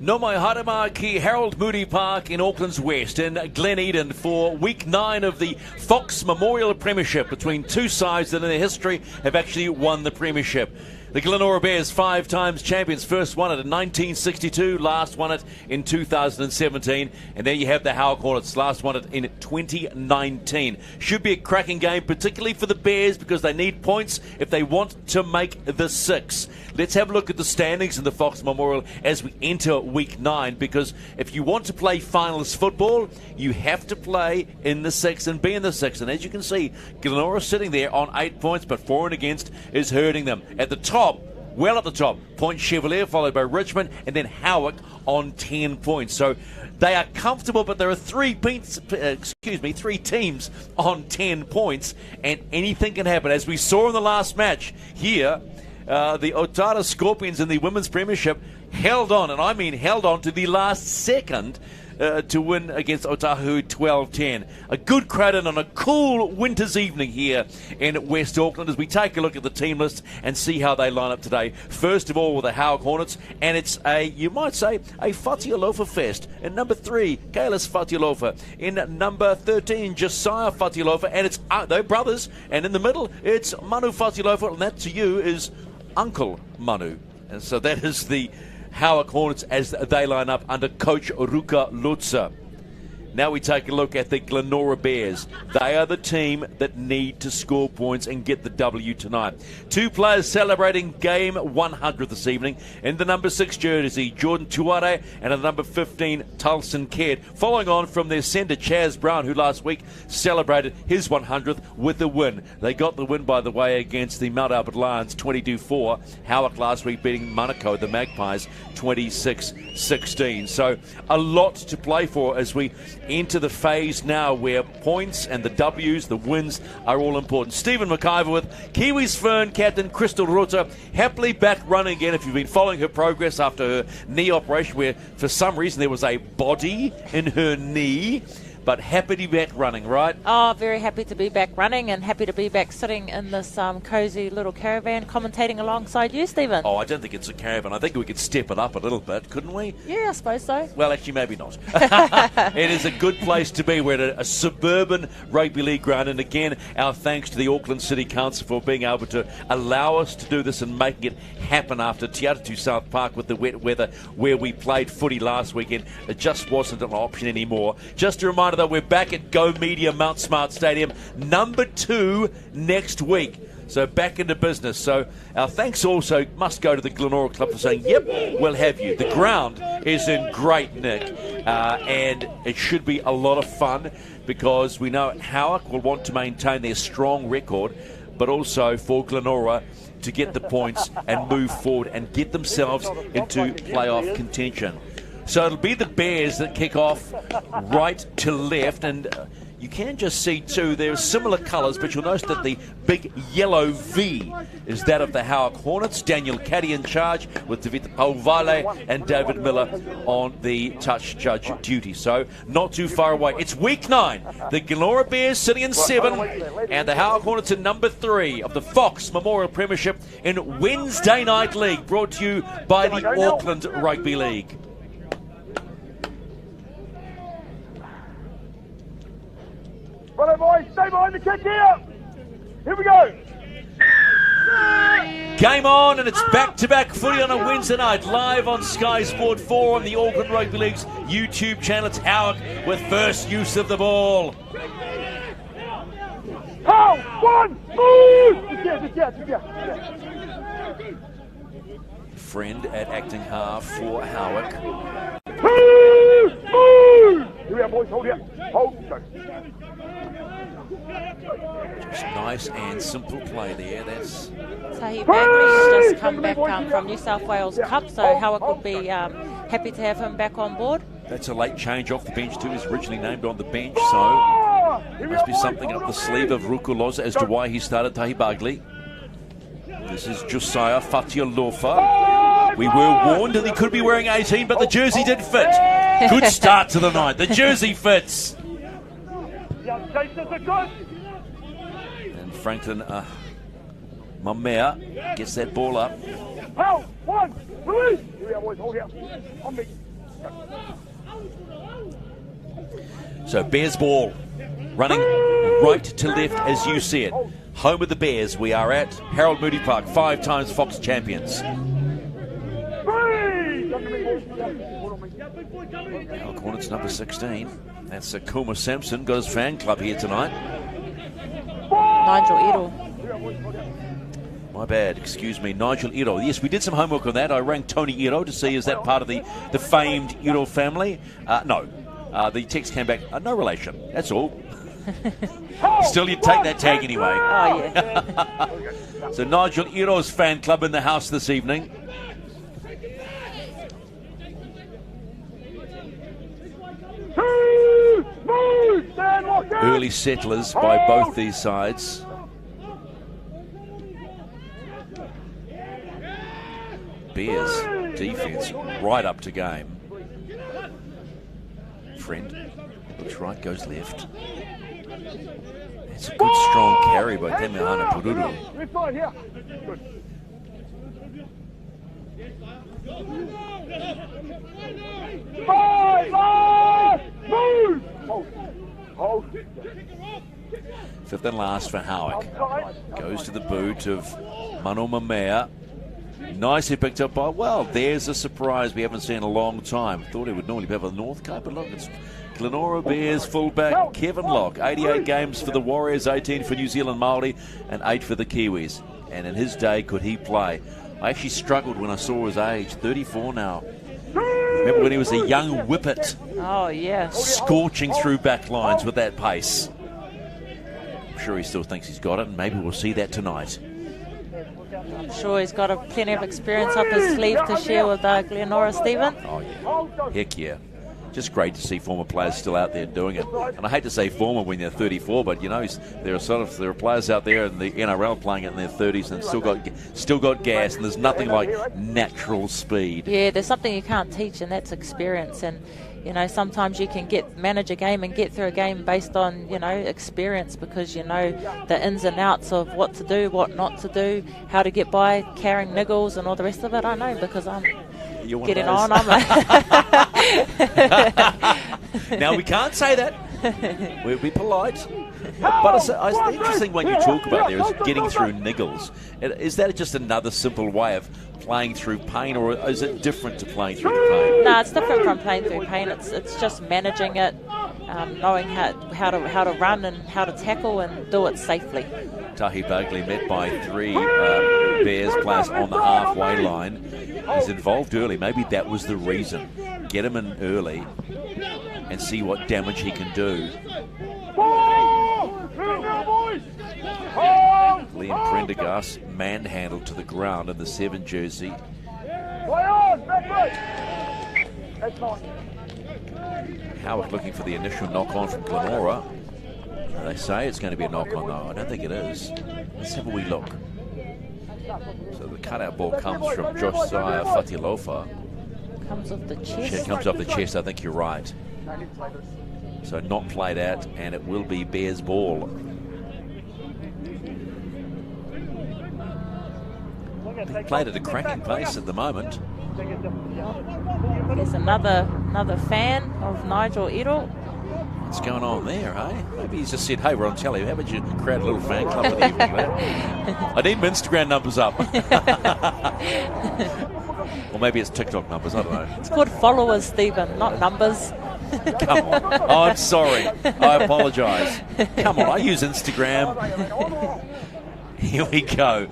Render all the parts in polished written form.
No mai harama ki Harold Moody Park in Auckland's West in Gleneden for week 9 of the Fox Memorial Premiership between two sides that in their history have actually won the Premiership. The Glenora Bears, 5 times champions, first won it in 1962, last won it in 2017, and there you have the Howick Hornets, last won it in 2019. Should be a cracking game, particularly for the Bears, because they need points if they want to make the 6. Let's have a look at the standings in the Fox Memorial as we enter week 9, because if you want to play finals football, you have to play in the 6 and be in the 6. And as you can see, Glenora sitting there on 8 points, but for and against is hurting them. At the top, well at the top, Point Chevalier, followed by Richmond, and then Howick on 10 points. So they are comfortable, but there are three teams on 10 points, and anything can happen. As we saw in the last match here, the Otara Scorpions in the Women's Premiership held on, and I mean held on to the last second to win against Otahu 12-10. A good crowd in on a cool winter's evening here in West Auckland as we take a look at the team list and see how they line up today. First of all, with the Howick Hornets, and it's you might say, a Fatialofa fest. In number 3, Kalis Fatialofa. In number 13, Josiah Fatialofa, and it's they're brothers. And in the middle, it's Manu Fatialofa, and that to you is Uncle Manu. And so that is the Howick Hornets as they line up under coach Ruka Lutza. Now we take a look at the Glenora Bears. They are the team that need to score points and get the W tonight. 2 players celebrating game 100 this evening. In the number 6 jersey, Jordan Tuare, and in the number 15, Tulson Caird. Following on from their centre, Chaz Brown, who last week celebrated his 100th with a win. They got the win, by the way, against the Mount Albert Lions, 22-4. Howick last week beating Manukau, the Magpies, 26-16. So a lot to play for as we into the phase now where points and the W's, the wins, are all important. Stephen McIver with Kiwis Fern captain Crystal Rota happily back running again. If you've been following her progress after her knee operation, where for some reason there was a body in her knee, but happy to be back running, right? Oh, very happy to be back running and happy to be back sitting in this cosy little caravan commentating alongside you, Stephen. Oh, I don't think it's a caravan. I think we could step it up a little bit, couldn't we? Yeah, I suppose so. Well, actually, maybe not. It is a good place to be. We're at a suburban rugby league ground, and again, our thanks to the Auckland City Council for being able to allow us to do this and making it happen after Te Atatu South Park with the wet weather where we played footy last weekend. It just wasn't an option anymore. Just a reminder, though, we're back at Go Media Mount Smart Stadium, number 2 next week. So back into business. So our thanks also must go to the Glenora Club for saying, yep, we'll have you. The ground is in great nick, and it should be a lot of fun because we know Howick will want to maintain their strong record, but also for Glenora to get the points and move forward and get themselves into playoff contention. So it'll be the Bears that kick off right to left, and you can just see too, there are similar colours, but you'll notice that the big yellow V is that of the Howick Hornets. Daniel Caddy in charge with David Pauvale and David Miller on the touch judge duty. So not too far away. It's week 9. The Glenora Bears sitting in 7 and the Howick Hornets in number 3 of the Fox Memorial Premiership in Wednesday Night League, brought to you by the Auckland Rugby League. Righto, boys, stay behind the kick here. Here we go. Game on, and it's back-to-back footy on a Wednesday night, live on Sky Sport 4 on the Auckland Rugby League's YouTube channel. It's Howick with first use of the ball. One, move! Friend at acting half for Howick. Move! Here we are, boys, hold here. Hold, go. Just nice and simple play there. That's Tahi Bagley's just come back from New South Wales Cup, so Howick would be happy to have him back on board. That's a late change off the bench too. He's originally named on the bench, so there must be something up the sleeve of Rukuloza as to why he started Tahi Bagley. This is Josiah Fatialofa. We were warned that he could be wearing 18, but the jersey did fit. Good start to the night. The jersey fits. And Franklin Mamea gets that ball up. So Bears ball, running right to left as you see it. Home of the Bears, we are at Harold Moody Park, 5 times Fox champions. ARL Hornets number 16. That's Kuma Sampson, got his fan club here tonight. Nigel Edel. My bad, excuse me, Nigel Edel. Yes, we did some homework on that. I rang Tony Edel to see is that part of the famed Edel family. No. The text came back, no relation, that's all. Still, you'd take that tag anyway. Oh, yeah. So Nigel Ero's fan club in the house this evening. Early settlers by both these sides. Bears defense right up to game. Friend looks right, goes left. It's a good strong carry by Temehana Pururu. Fifth and last for Howick. Goes to the boot of Mano Mamea. Nicely picked up by, well, there's a surprise we haven't seen in a long time. Thought he would normally have a North Cape, but look, it's Glenora Bears fullback Kevin Locke. 88 games for the Warriors, 18 for New Zealand Māori, and 8 for the Kiwis. And in his day, could he play? I actually struggled when I saw his age, 34 now. Remember when he was a young whippet? Oh, yeah. Scorching through back lines with that pace. I'm sure he still thinks he's got it, and maybe we'll see that tonight. I'm sure he's got plenty of experience up his sleeve to share with Glenora, Stephen. Oh, yeah. Heck yeah. Just great to see former players still out there doing it. And I hate to say former when they're 34, but you know there are players out there in the NRL playing it in their 30s and still got gas, and there's nothing like natural speed. Yeah, there's something you can't teach, and that's experience. And you know, sometimes you can manage a game and get through a game based on, you know, experience, because you know the ins and outs of what to do, what not to do, how to get by, carrying niggles and all the rest of it. I know because I'm getting on. I'm like now we can't say that. We'll be polite. But it's the interesting one you talk about there is getting through niggles. Is that just another simple way of playing through pain, or is it different to playing through the pain? No, it's different from playing through pain. It's just managing it, knowing how to run and how to tackle and do it safely. Tahi Bagley met by 3 Bears players on the halfway line. He's involved early. Maybe that was the reason. Get him in early and see what damage he can do. Liam Prendergast manhandled to the ground in the 7 jersey. Howick looking for the initial knock-on from Glenora. They say it's going to be a knock-on, though. I don't think it is. Let's have a wee look. So the cutout ball comes from Josiah Fatialofa. Comes off the chest. It comes off the chest, I think you're right. So not played out, and it will be Bears ball. They played at a cracking pace at the moment. There's another fan of Nigel Edel. What's going on there, hey? Maybe he's just said, hey, we're on telly. How about you create a little fan club for the evening, man? I need my Instagram numbers up. Or maybe it's TikTok numbers, I don't know. It's called followers, Stephen, not numbers. Come on. Oh, I'm sorry. I apologise. Come on, I use Instagram. Here we go.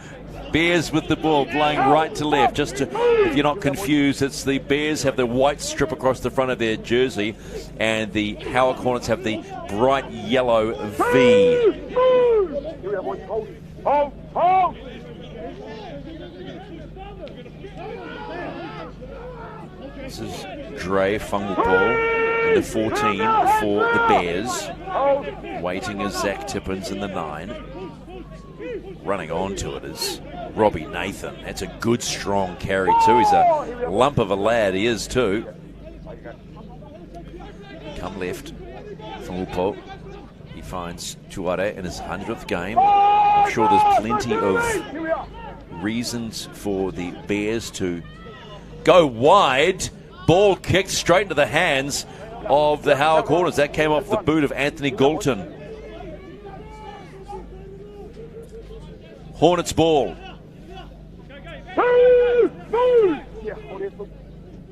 Bears with the ball, playing right to left. Just to, if you're not confused, it's the Bears have the white strip across the front of their jersey, and the Howick Hornets have the bright yellow V. are, boys. Hold. Hold. This is Dre Fungupol in the 14 for the Bears. Waiting is Zach Tippins in the 9. Running onto it is Robbie Nathan. That's a good, strong carry too. He's a lump of a lad, he is too. Come left, Fungupol. He finds Tuare in his 100th game. I'm sure there's plenty of reasons for the Bears to go wide. Ball kicked straight into the hands of the Howick Hornets. That came off the boot of Anthony Galton. Hornets ball.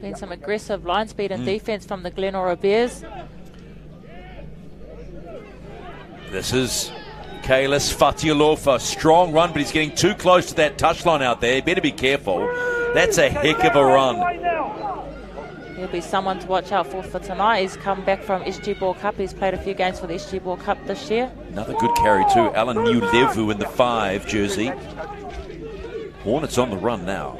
Been some aggressive line speed and defense from the Glenora Bears. This is Kalis Fatialofa. Strong run, but he's getting too close to that touchline out there. Better be careful. That's a heck of a run. He'll be someone to watch out for tonight. He's come back from SG Ball Cup. He's played a few games for the SG Ball Cup this year. Another good carry too. Alan New-Levu in the 5 jersey. Hornets on the run now.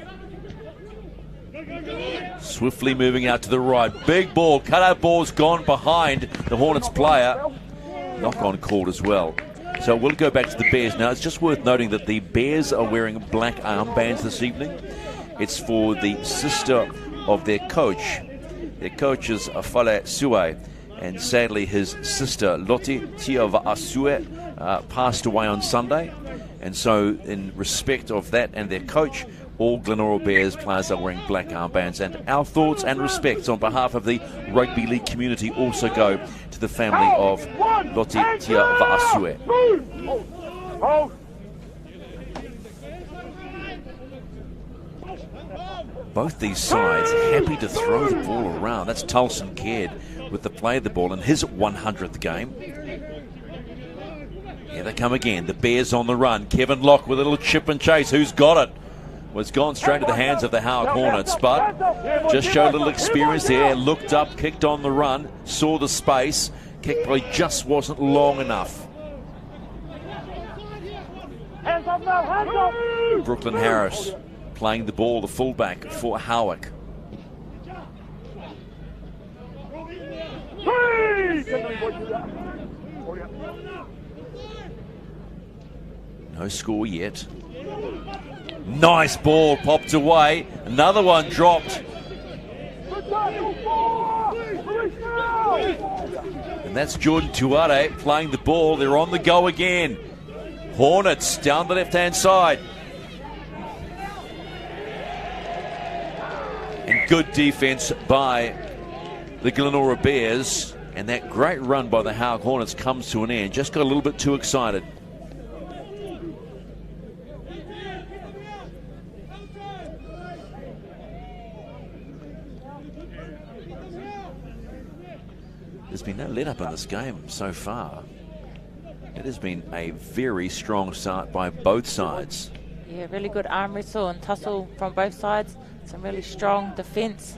Swiftly moving out to the right. Big ball. Cutout ball's gone behind the Hornets player. Knock-on called as well. So we'll go back to the Bears now. It's just worth noting that the Bears are wearing black armbands this evening. It's for the sister of their coach. Their coach is Afale Sue, and sadly his sister Loti Tiava passed away on Sunday. And so in respect of that and their coach, all Glenora Bears players are wearing black armbands, and our thoughts and respects on behalf of the rugby league community also go to the family of Loti Tiava. Both these sides happy to throw the ball around. That's Tulson Caird with the play of the ball in his 100th game. Here they come again. The Bears on the run. Kevin Locke with a little chip and chase. Who's got it? Well, it's gone straight to the hands of the Howick Hornets, but just showed a little experience there. Looked up, kicked on the run, saw the space. Kick probably just wasn't long enough. Hands up now, hands up! Brooklyn Harris playing the ball, the fullback for Howick. No score yet. Nice ball, popped away. Another one dropped. And that's Jordan Tuare playing the ball. They're on the go again. Hornets down the left-hand side. And good defense by the Glenora Bears. And that great run by the Howick Hornets comes to an end. Just got a little bit too excited. There's been no let-up in this game so far. It has been a very strong start by both sides. Yeah, really good arm wrestle and tussle from both sides. Some really strong defence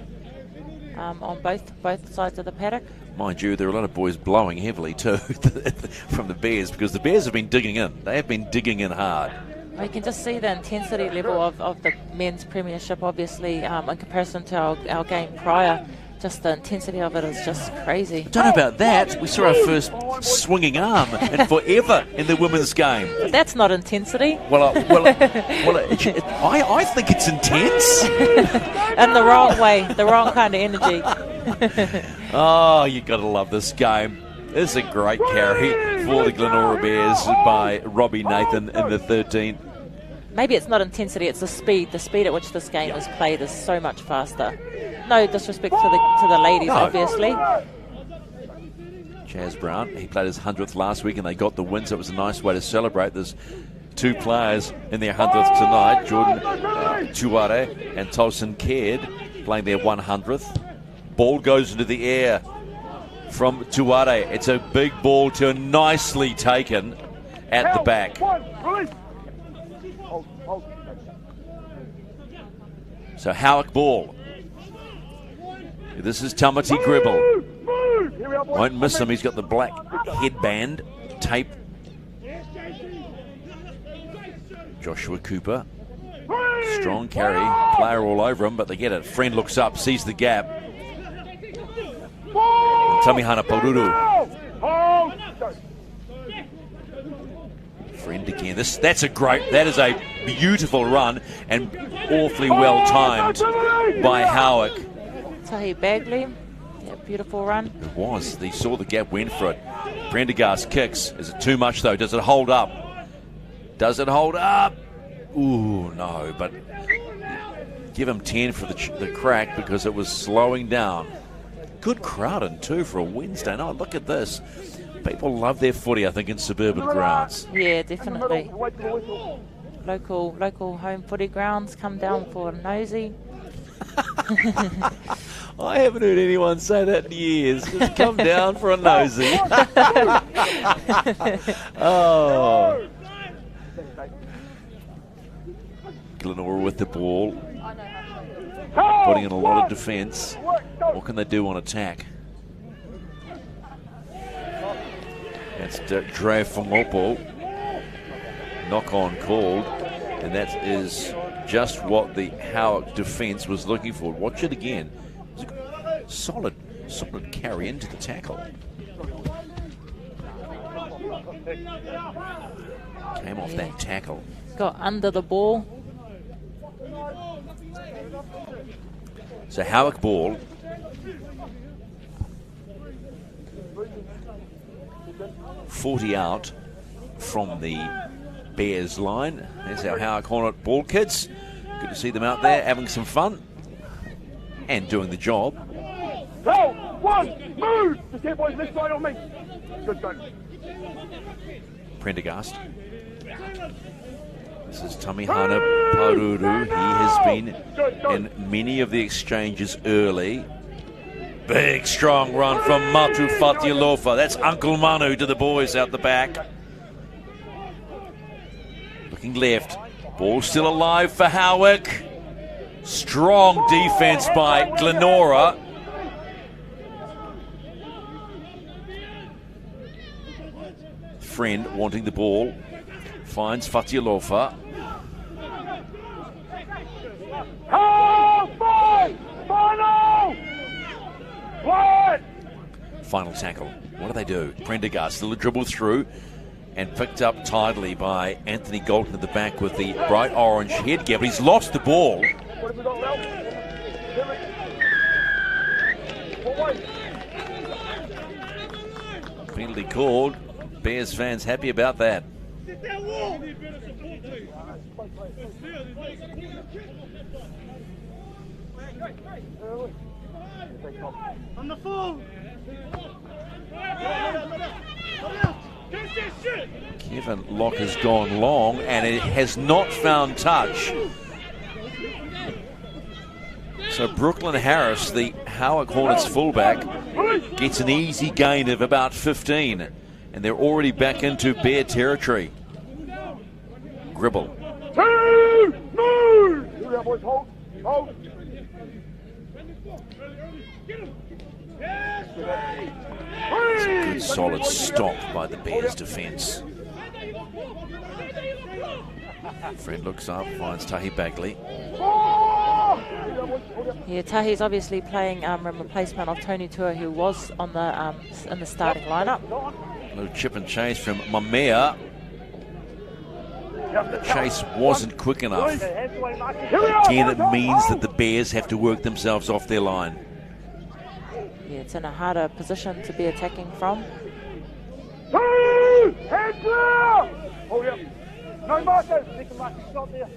on both sides of the paddock. Mind you, there are a lot of boys blowing heavily too from the Bears, because the Bears have been digging in. They have been digging in hard. Well, you can just see the intensity level of the men's premiership, obviously, in comparison to our game prior. Just the intensity of it is just crazy. I don't know about that. We saw our first swinging arm and forever in the women's game. But that's not intensity. I think it's intense. In the wrong way, the wrong kind of energy. Oh, you got to love this game. This is a great carry for the Glenora Bears by Robbie Nathan in the 13th. Maybe it's not intensity, it's the speed. The speed at which this game is played is so much faster. No disrespect to the ladies, obviously. Chaz Brown, he played his 100th last week and they got the win, so it was a nice way to celebrate. There's two players in their 100th tonight, Jordan Tuare and Tulson Caird playing their 100th. Ball goes into the air from Tuare. It's a big ball to nicely taken at the back. So Howick ball. This is Tamati Gribble. Won't miss him. He's got the black headband tape. Joshua Cooper. Strong carry, player all over him, but they get it. Friend looks up, sees the gap. Tamihana Paururu. Friend again. That is a beautiful run and awfully well timed by Howick. Tahi Bagley, yeah, beautiful run. It was. He saw the gap, went for it. Prendergast kicks. Is it too much though? Does it hold up? Does it hold up? Ooh, no, but give him 10 for the crack because it was slowing down. Good crowding too for a Wednesday night. Look at this. People love their footy, I think, in suburban grounds. Yeah, definitely. Local home footy grounds come down for a nosy. I haven't heard anyone say that in years. Just come down for a nosy. Oh. Glenora with the ball, putting in a lot of defence. What can they do on attack? That's Dre Fongopo. Knock on called, and that is just what the Howick defence was looking for. Watch it again. It was a solid carry into the tackle. Came off that tackle. Got under the ball. So Howick ball. .40 out from the Bears line. There's our Howick Hornet ball kids. Good to see them out there having some fun and doing the job. Go! One! Move! Just get boys this side on me. Good go. Prendergast. This is Tamihana Paururu. He has been in many of the exchanges early. Big, strong run from Matu Fatialofa. That's Uncle Manu to the boys out the back. Looking left. Ball still alive for Howick. Strong defence by Glenora. Friend wanting the ball. Finds Fatialofa. Final tackle. What do they do? Prendergast still a dribble through and picked up tidily by Anthony Galton at the back with the bright orange headgear, but he's lost the ball. Penalty called. Bears fans happy about that. On the phone. Kevin Locke has gone long and it has not found touch. So Brooklyn Harris, the Howick Hornets fullback, gets an easy gain of about 15. And they're already back into Bear territory. Gribble. Move! Hold. Hold. It's a good solid stop by the Bears defence. Friend looks up, finds Tahi Bagley. Yeah, Tahi's obviously playing in replacement of Tony Tua, who was on the in the starting lineup. A little chip and chase from Mamea. The chase wasn't quick enough. Again, it means that the Bears have to work themselves off their line. Yeah, it's in a harder position to be attacking from. Hands clear! Oh, yeah. No markers. Second marker, not there.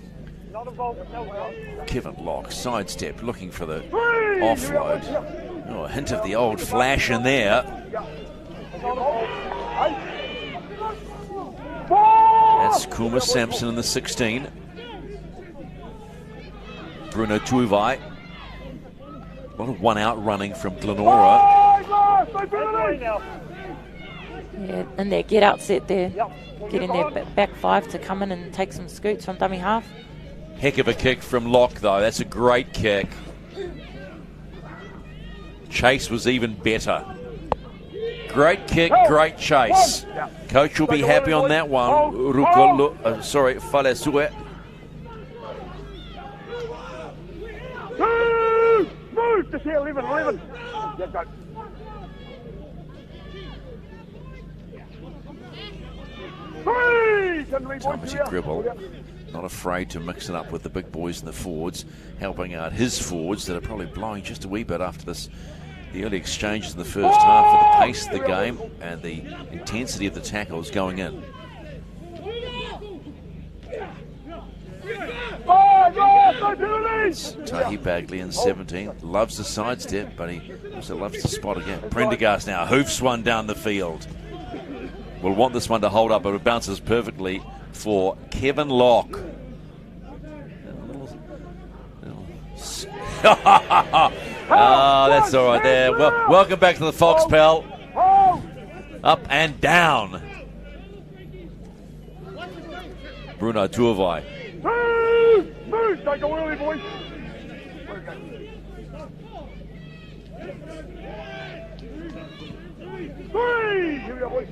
Not involved. No. Kevin Locke, sidestep, looking for the offload. Oh, a hint of the old flash in there. That's Kuma Sampson in the 16. Bruno Tuivai. A lot of one-out running from Glenora. Yeah, and their get-out set there. Getting their back five to come in and take some scoots from dummy half. Heck of a kick from Locke, though. That's a great kick. Chase was even better. Great kick, great chase. Coach will be happy on that one. Falesue. Move! Just here, 11. Yeah, go. Timothy Gribble, not afraid to mix it up with the big boys and the forwards, helping out his forwards that are probably blowing just a wee bit after the early exchanges in the first half of the pace of the game and the intensity of the tackles going in. Tahi Bagley in 17 loves the sidestep, but he also loves to spot again. Prendergast now hoofs one down the field. We'll want this one to hold up, but it bounces perfectly for Kevin Locke. Oh, that's all right there. Well, welcome back to the Fox, pal. Up and down. Bruno Tuivai. Move! Don't go early, boys. Here we go, boys.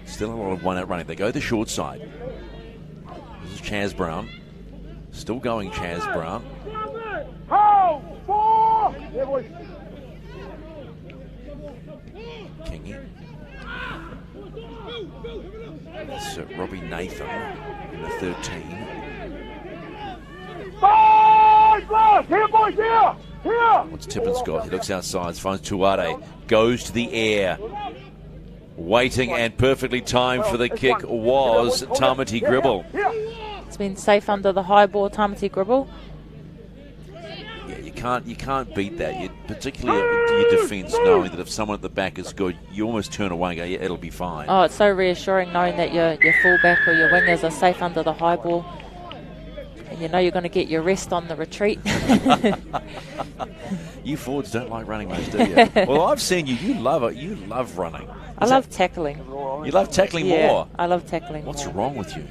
Still a lot of one-out running. They go the short side. This is Chaz Brown. Still going Chaz Brown. Kingy. That's Robbie Nathan in the 13. Here, boys, here! What's Tippins got? He looks outside, finds Tuare, goes to the air. Waiting and perfectly timed for the kick was Tamati Gribble. It's been safe under the high ball, Tamati Gribble. Yeah, you can't beat that. Particularly your defence, knowing that if someone at the back is good, you almost turn away and go, yeah, it'll be fine. Oh, it's so reassuring knowing that your fullback or your wingers are safe under the high ball. And you know you're going to get your rest on the retreat. You forwards don't like running much, do you? Well, I've seen you. You love it. You love running. I love tackling. You love tackling more? I love tackling. What's more. wrong with you?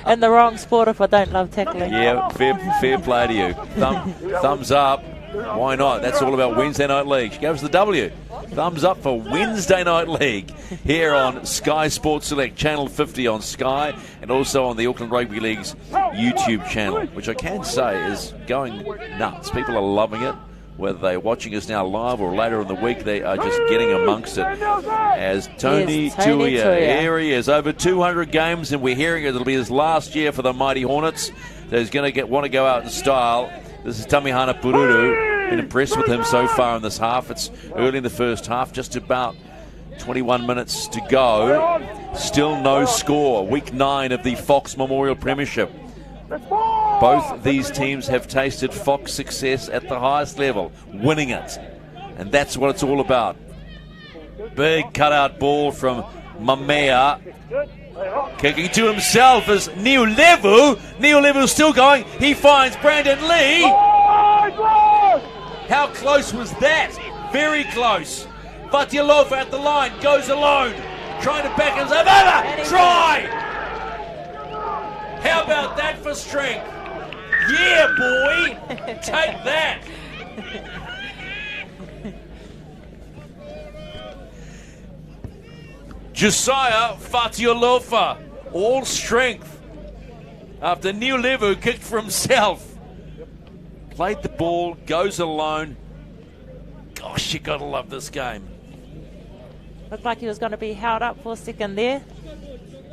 In the wrong sport if I don't love tackling. Yeah, fair play to you. Thumbs up. Why not? That's all about Wednesday Night League. She gave us the W. Thumbs up for Wednesday Night League here on Sky Sports Select, Channel 50 on Sky, and also on the Auckland Rugby League's YouTube channel, which I can say is going nuts. People are loving it. Whether they're watching us now live or later in the week, they are just getting amongst it. As Tony Tuia, here he is, over 200 games, and we're hearing it'll be his last year for the mighty Hornets. So he's going to want to go out in style. This is Tamihana Pururu. Been impressed with him so far in this half. It's early in the first half, just about 21 minutes to go. Still no score. Week 9 of the Fox Memorial Premiership. Both these teams have tasted Fox success at the highest level, winning it. And that's what it's all about. Big cutout ball from Mamea. Kicking to himself is Neil Levu. Neil Levu still going. He finds Brandon Lee. How close was that? Very close. Fatialofa at the line, goes alone. Trying to back himself over. Try! How about that for strength? Yeah, boy! Take that! Josiah Fatialofa, all strength. After Neil Levu kicked for himself. Played the ball, goes alone. Gosh, you gotta love this game. Looked like he was going to be held up for a second there.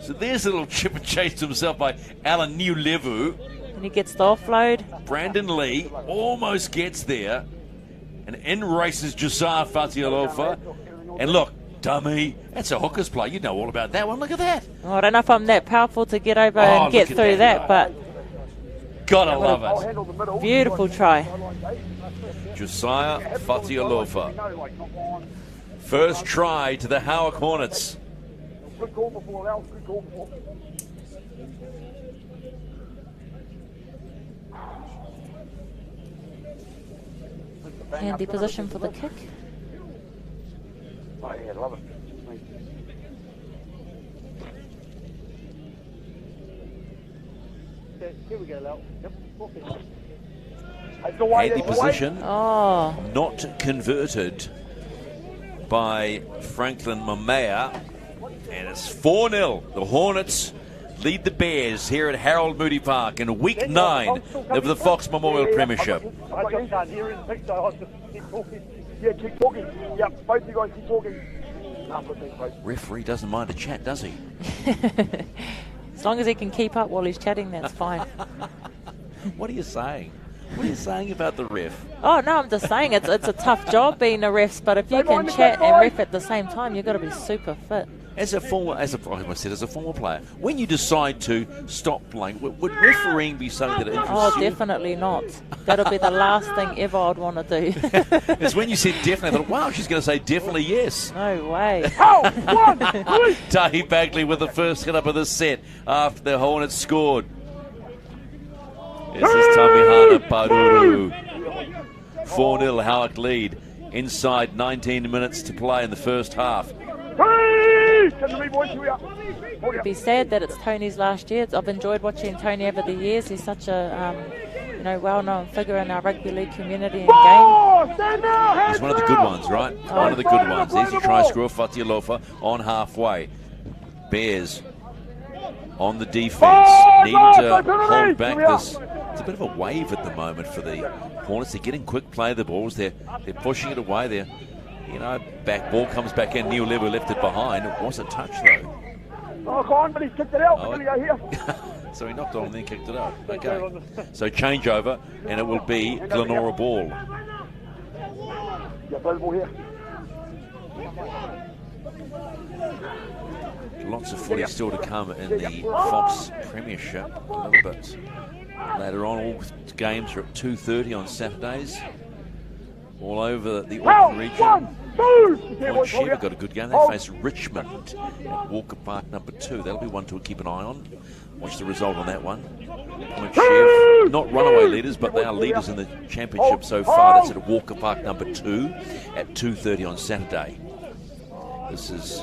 So there's a little chip and chase to himself by Alan Neil Levu. And he gets the offload. Brandon Lee almost gets there. And in races Josiah Fatialofa. And look, dummy, that's a hooker's play. You know all about that one. Look at that. Oh, I don't know if I'm that powerful to get over and get through that, but gotta love it. Beautiful try. Josiah Fatialofa. First try to the Howick Hornets. Good call before, Al. Good call before. Handy position for the kick. Oh, yeah, love it. Here we go, Al. Yep. Handy position. Oh. Not converted. by Franklin Mamea. And it's 4-0. The Hornets lead the Bears here at Harold Moody Park in week 9 of the Fox Memorial Premiership. Yeah, keep talking. Yeah, both you guys keep talking. Referee doesn't mind a chat, does he? As long as he can keep up while he's chatting, that's fine. What are you saying? What are you saying about the ref? Oh, no, I'm just saying it's a tough job being a ref, but if you can chat and ref at the same time, you've got to be super fit. As a former player, when you decide to stop playing, would refereeing be something that interests you? Oh, definitely not. That'll be the last thing ever I'd want to do. It's when you said definitely, I thought, wow, she's going to say definitely yes. No way. Tahi Bagley with the first hit up of the set after the Hornets scored. This is Tamihana Paruru. 4-0 Howick lead. Inside 19 minutes to play in the first half. It'd be sad that it's Tony's last year. I've enjoyed watching Tony over the years. He's such a well-known figure in our rugby league community and game. He's one of the good ones, right? One of the good ones. Easy try score, Fatialofa on halfway. Bears on the defence, needing to hold back this. It's a bit of a wave at the moment for the Hornets. They're getting quick play of the balls. They're pushing it away. They're, back ball comes back in. Neil Lever left it behind. It was a touch though. Oh, come on, but he's kicked it out. We're going to go here. So he knocked on and then kicked it up. Okay. So changeover, and it will be Glenora ball. Yeah, play the ball here. Lots of footy still to come in the Fox Premiership. A little bit later on. All games are at 2:30 on Saturdays. All over the Auckland region. Point Chev got a good game. They face Richmond at Walker Park number 2. That'll be one to keep an eye on. Watch the result on that one. Point Chev, not runaway leaders, but they are leaders in the championship so far. That's at Walker Park number 2 at 2:30 on Saturday. This is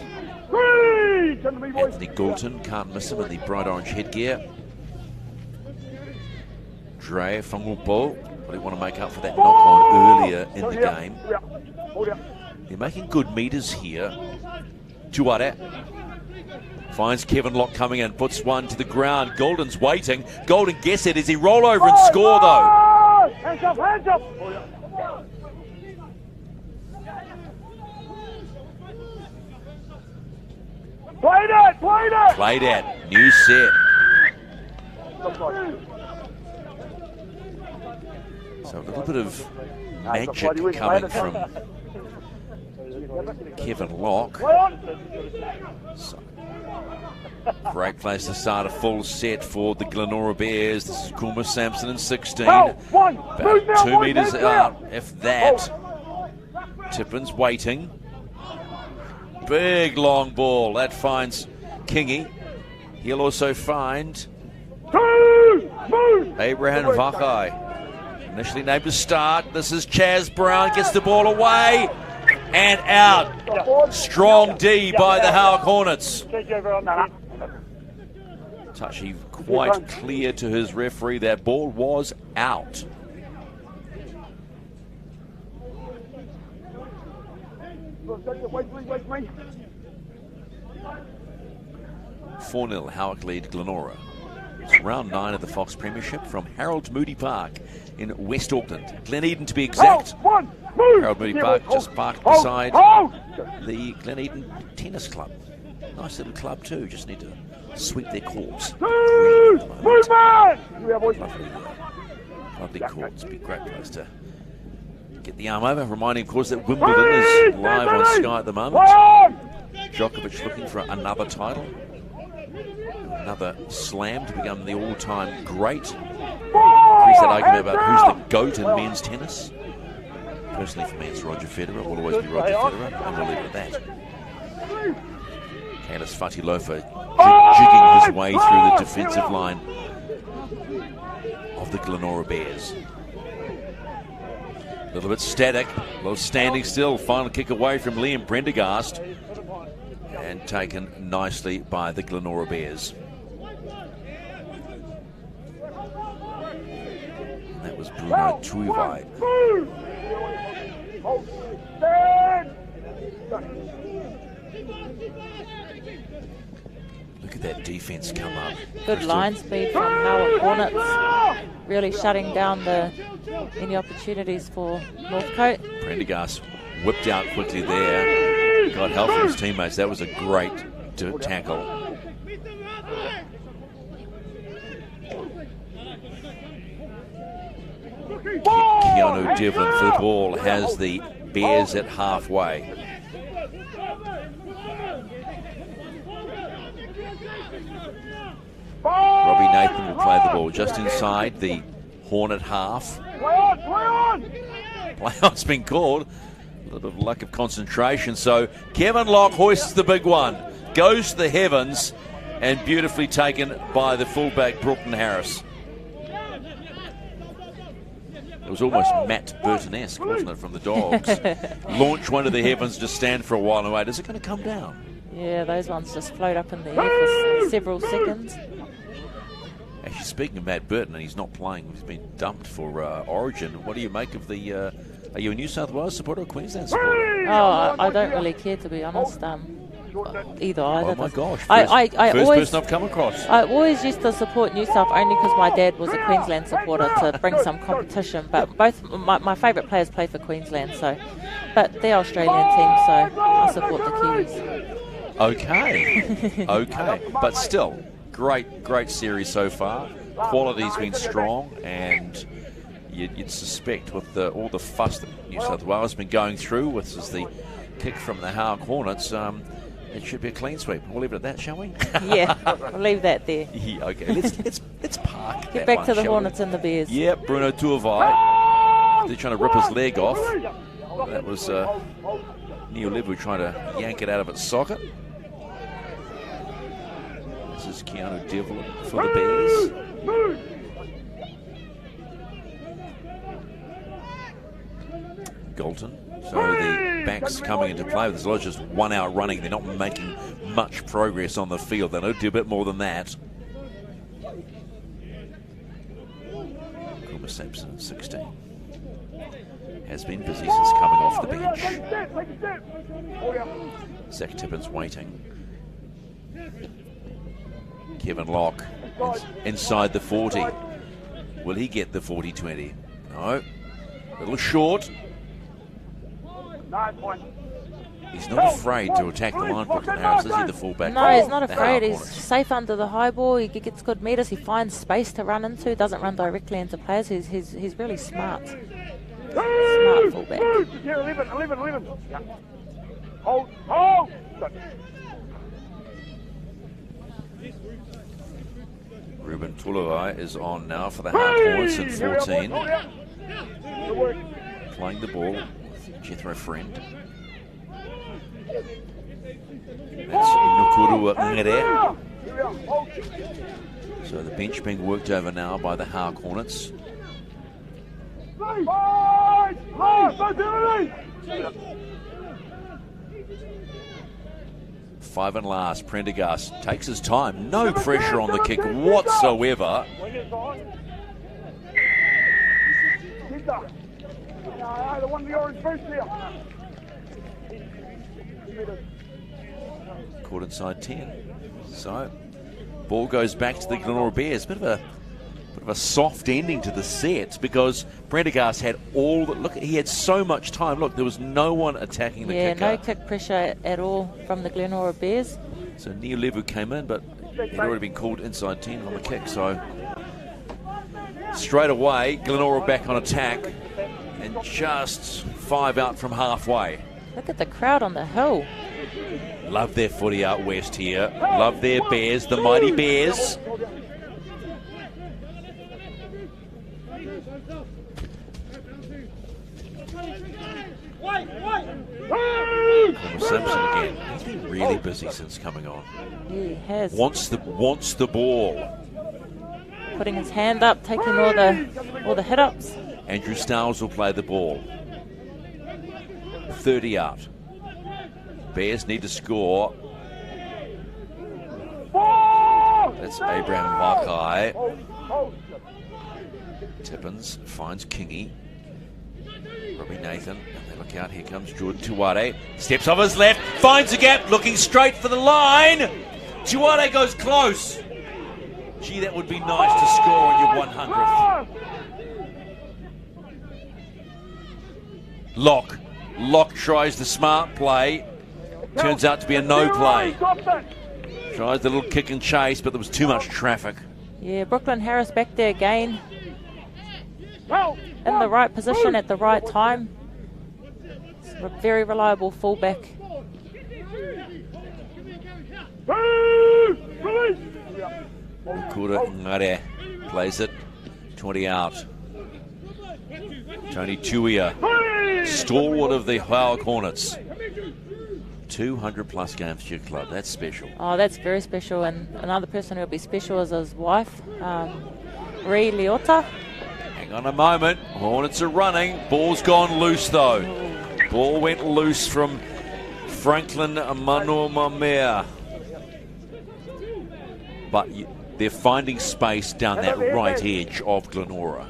Anthony Goulton. Can't miss him in the bright orange headgear. Dre Whangupo. Probably want to make up for that knock-on earlier in the game. They're making good meters here. Tuare finds Kevin Locke coming in, puts one to the ground. Golden's waiting. Golden gets it. Does he roll over and score, though? Hands up, hands up. Play that, play that. Play that. New set. So a little bit of magic coming from Kevin Locke. So, great place to start a full set for the Glenora Bears. This is Kuma Sampson in 16. About 2 metres out, if that. Tippin's waiting. Big long ball. That finds Kingy. He'll also find Abraham Vakai. Initially named to start. This is Chaz Brown. Gets the ball away and out. Strong D by the Howick Hornets. Touchy quite clear to his referee. That ball was out. Wait. 4-0 Howick lead Glenora. It's round 9 of the Fox Premiership from Harold Moody Park in West Auckland. Gleneden to be exact. Harold Moody Park just parked beside the Gleneden Tennis Club. Nice little club too. Just need to sweep their courts. Lovely courts. Be a great place to get the arm over. Reminding, of course, that Wimbledon is live on Sky at the moment. Djokovic looking for another title. Another slam to become the all-time great. Increase that argument about who's the GOAT in men's tennis. Personally, for me, it's Roger Federer. Will always be Roger Federer, and we'll leave it at that. Kalis Fatialofa jigging his way through the defensive line of the Glenora Bears. A little bit static, a little standing still. Final kick away from Liam Prendergast. And taken nicely by the Glenora Bears. And that was Bruno Tuivai. Look at that defence come up. Good line speed from Howick Hornets, really shutting down any opportunities for Northcote. Prendergast whipped out quickly there. God help his teammates. That was a great tackle. Keanu Devlin for the ball has the Bears at halfway. Robbie Nathan will play the ball just inside the Hornet half. Play on's been called. A little bit of lack of concentration. So Kevin Locke hoists the big one. Goes to the heavens and beautifully taken by the fullback Brooklyn Harris. It was almost Matt Burton-esque, wasn't it, from the Dogs? Launch one to the heavens, just stand for a while and wait. Is it going to come down? Yeah, those ones just float up in the air for several seconds. Actually, speaking of Matt Burton, and he's not playing, he's been dumped for Origin. What do you make of the... are you a New South Wales supporter or Queensland supporter? Oh, I don't really care, to be honest. Either. Oh my gosh. First always, person I've come across. I always used to support New South only because my dad was a Queensland supporter to bring some competition. But both my favourite players play for Queensland, but they're Australian team, so I support the Kiwis. Okay. Okay. But still, great series so far. Quality's been strong, and you'd suspect with all the fuss that New South Wales has been going through, which is the kick from the Howick Hornets, it should be a clean sweep. We'll leave it at that, shall we? Yeah, we'll leave that there. Yeah, okay, let's park. Get back to the Hornets and the Bears. Yep, Bruno Tuivai. They're trying to rip his leg off. That was Neil Levu trying to yank it out of its socket. This is Keanu Devlin for the Bears. Galton. So the backs coming into play. There's a lot of just 1 hour running. They're not making much progress on the field. They need to do a bit more than that. Kuma Sampson, 16. Has been busy since coming off the bench. Zach Tippins waiting. Kevin Locke inside the 40. Will he get the 40-20? No. A little short. He's not afraid to attack the line, Brooklyn Harris. Is he the fullback? No, he's not afraid. He's safe under the high ball. He gets good meters. He finds space to run into. Doesn't run directly into players. He's really smart. Smart fullback. 11. Hold. Ruben Tuivai is on now for the Howick Hornets at 14. Playing the ball with Jethro Friend. That's Nukuru Ngere. So the bench being worked over now by the Howick Hornets. 5 and last. Prendergast takes his time. No pressure on the kick whatsoever. Caught inside 10. So ball goes back to the Glenora Bears. Bit of a soft ending to the set because Prendergast had he had so much time. Look, there was no one attacking the kicker. Yeah, no kick pressure at all from the Glenora Bears. So Neil Levu came in, but he'd already been called inside 10 on the kick. So straight away, Glenora back on attack and just 5 out from halfway. Look at the crowd on the hill. Love their footy out west here. Love their Bears, the mighty Bears. Simpson again. He's been really busy since coming on. He has. Wants the ball. Putting his hand up, taking all the hit ups. Andrew Stiles will play the ball. 30 out. Bears need to score. That's Abraham Vakai. Tippins finds Kingy. Robbie Nathan, and they look out. Here comes Jordan Tuware. Steps off his left, finds a gap, looking straight for the line. Tuware goes close. Gee, that would be nice to score on your 100th. Locke tries the smart play. Turns out to be a no play. Tries the little kick and chase, but there was too much traffic. Yeah, Brooklyn Harris back there again. In the right position at the right time. It's a very reliable fullback. Ukura Ngare plays it. 20 out. Tony Tuia, stalwart of the Howick Hornets. 200 plus games for your club. That's special. Oh, that's very special. And another person who will be special is his wife, Ree Leota. Hang on a moment. Hornets are running. Ball's gone loose though. Ball went loose from Franklin Manuamamea. But they're finding space down that right edge of Glenora.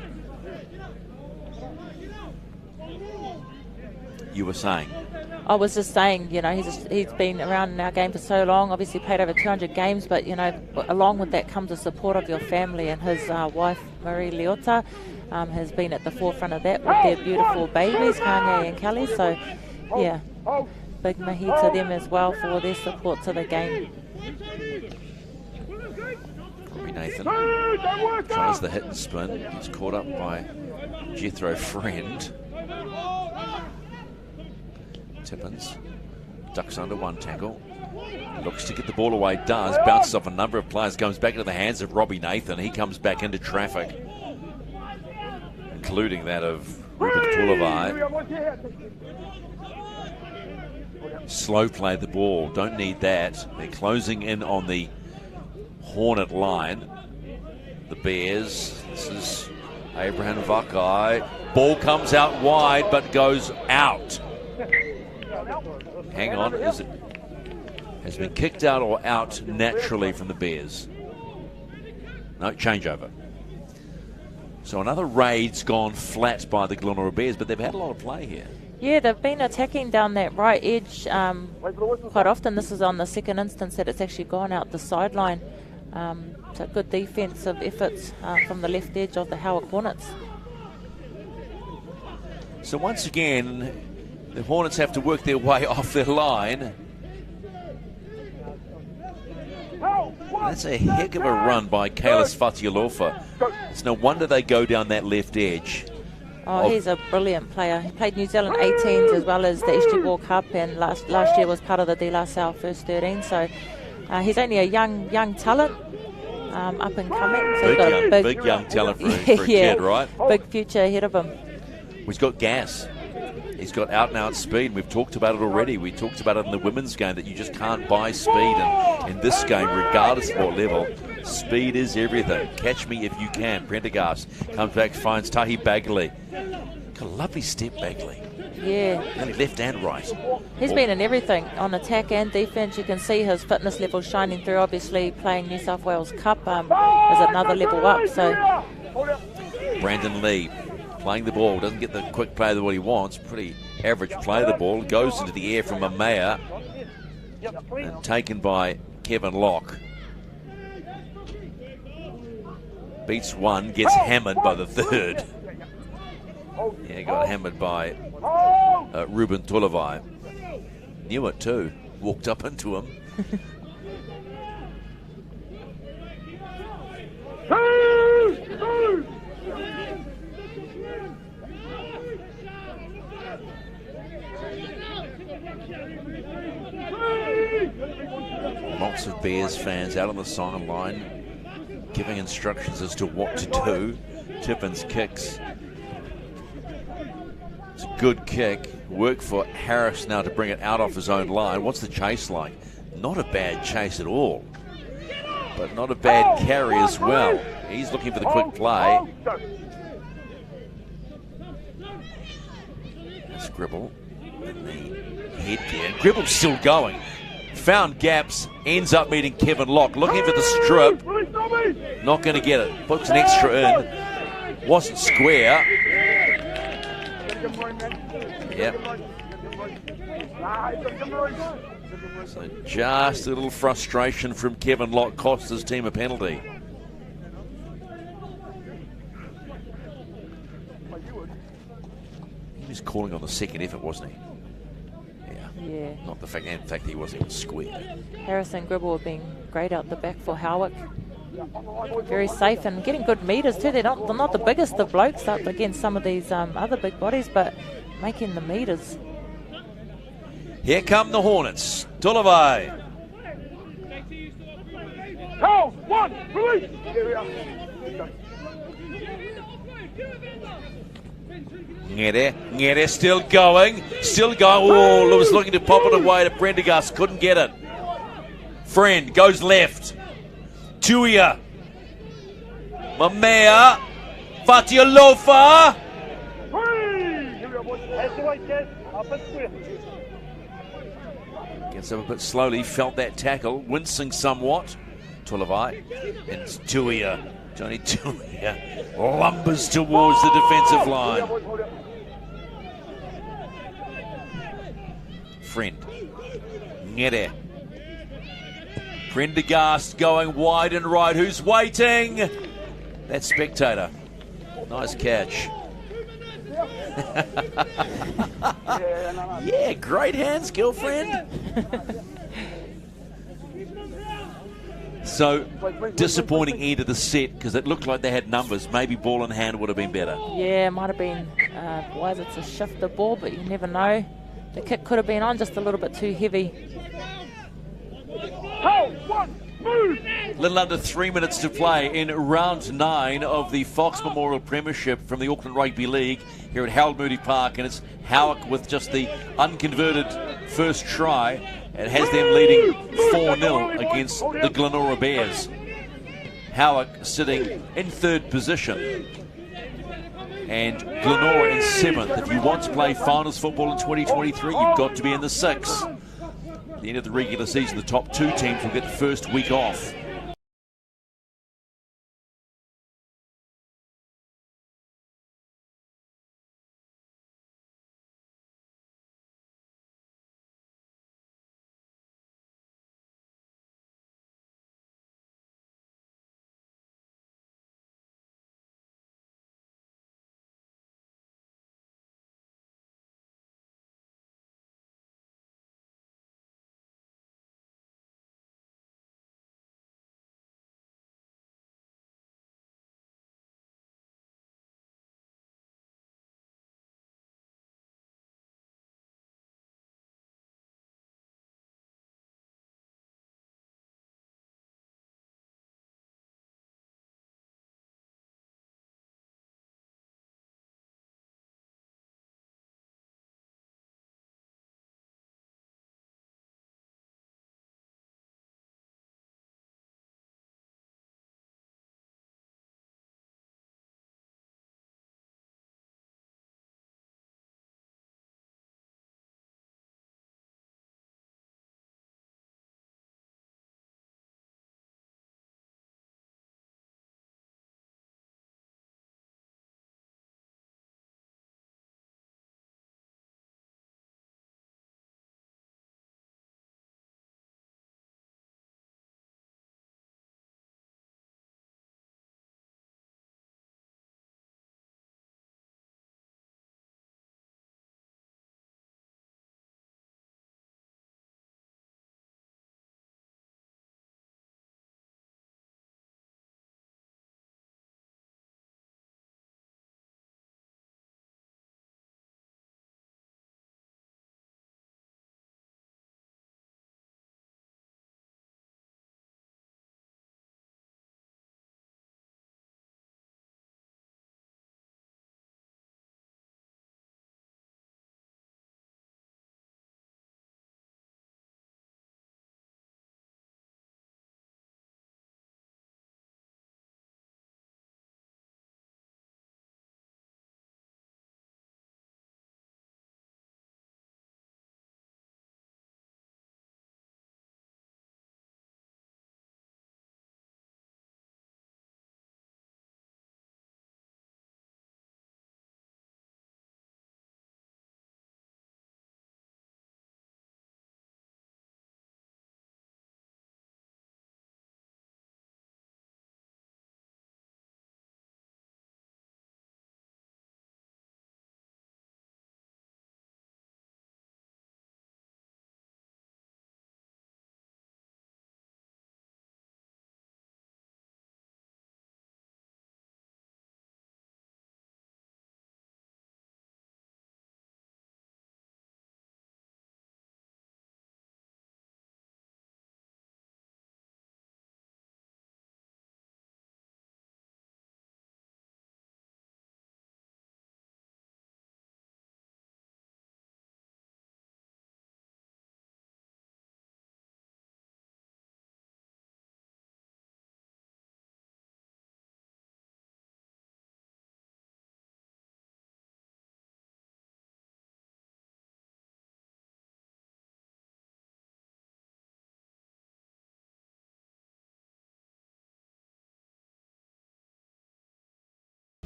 You were saying? I was just saying, you know, he's been around in our game for so long, obviously played over 200 games, but, you know, along with that comes the support of your family, and his wife, Marie Leota, has been at the forefront of that with their beautiful babies, Kanye and Kelly. So, yeah, big mahi to them as well for their support to the game. Robbie Nathan tries the hit and spin. Gets caught up by Jethro Friend. Tippins ducks under one tackle. Looks to get the ball away, does. Bounces off a number of players. Comes back into the hands of Robbie Nathan. He comes back into traffic, including that of Ruben Tulavai. Slow play the ball. Don't need that. They're closing in on the Hornet line. The Bears. This is Abraham Vakai. Ball comes out wide but goes out. Hang on, has been kicked out or out naturally from the Bears? No, changeover. So another raid's gone flat by the Glenora Bears, but they've had a lot of play here. Yeah, they've been attacking down that right edge quite often. This is on the second instance that it's actually gone out the sideline. So good defensive efforts from the left edge of the Howick Hornets. So once again, the Hornets have to work their way off their line. That's a heck of a run by Kalis Fatialofa. It's no wonder they go down that left edge. Oh, he's a brilliant player. He played New Zealand 18s as well as the SG Ball Cup, and last year was part of the De La Salle first 13. So he's only a young talent, up and coming. So big young talent for a kid, right? Big future ahead of him. He's got gas. He's got out-and-out speed. We've talked about it already. We talked about it in the women's game, that you just can't buy speed. And in this game, regardless of what level, speed is everything. Catch me if you can. Prendergast comes back, finds Tahi Bagley. Got a lovely step, Bagley. Yeah. Only left and right. He's been in everything, on attack and defence. You can see his fitness level shining through. Obviously, playing New South Wales Cup is another level up. So, Brandon Lee playing the ball, doesn't get the quick play that what he wants. Pretty average play the ball. Goes into the air from Amaya and taken by Kevin Locke. Beats one, gets hammered by the third. Yeah, got hammered by Ruben Tulavai. Knew it too. Walked up into him. Lots of Bears fans out on the sideline giving instructions as to what to do. Tippins kicks. It's a good kick. Work for Harris now to bring it out off his own line. What's the chase like? Not a bad chase at all, but not a bad carry as well. He's looking for the quick play. That's Gribble in the headgear. Gribble's still going. Found gaps, ends up meeting Kevin Locke. Looking for the strip. Not going to get it. Puts an extra in. Wasn't square. Yep. So just a little frustration from Kevin Locke cost his team a penalty. He was calling on the second effort, wasn't he? Yeah. Not the fact, in fact, he wasn't even square. Harrison Gribble have been great out the back for Howick. Very safe and getting good meters too. They're not the biggest of blokes up against some of these other big bodies, but making the meters. Here come the Hornets. Tulavai. Hold, one, release. Here we are. Ngere still going. Oh, was looking to pop it away to Prendergast. Couldn't get it. Friend goes left. Tuia. Mamea. Fatialofa. Gets up a bit slowly. Felt that tackle. Wincing somewhat. Tulavai. And Tuia. Johnny Tuia lumbers towards the defensive line. Friend. Ngere. Prendergast going wide and right. Who's waiting? That Spectator. Nice catch. Yeah, great hands, girlfriend. So, disappointing end of the set because it looked like they had numbers. Maybe ball in hand would have been better. Yeah, it might have been wise to shift the ball, but you never know. The kick could have been on just a little bit too heavy. Little under 3 minutes to play in round 9 of the Fox Memorial Premiership from the Auckland Rugby League here at Harold Moody Park, and it's Howick with just the unconverted first try. It has them leading 4-0 against the Glenora Bears. Howick sitting in third position and Glenora in 7th. If you want to play finals football in 2023, you've got to be in the 6. At the end of the regular season, the top 2 teams will get the first week off.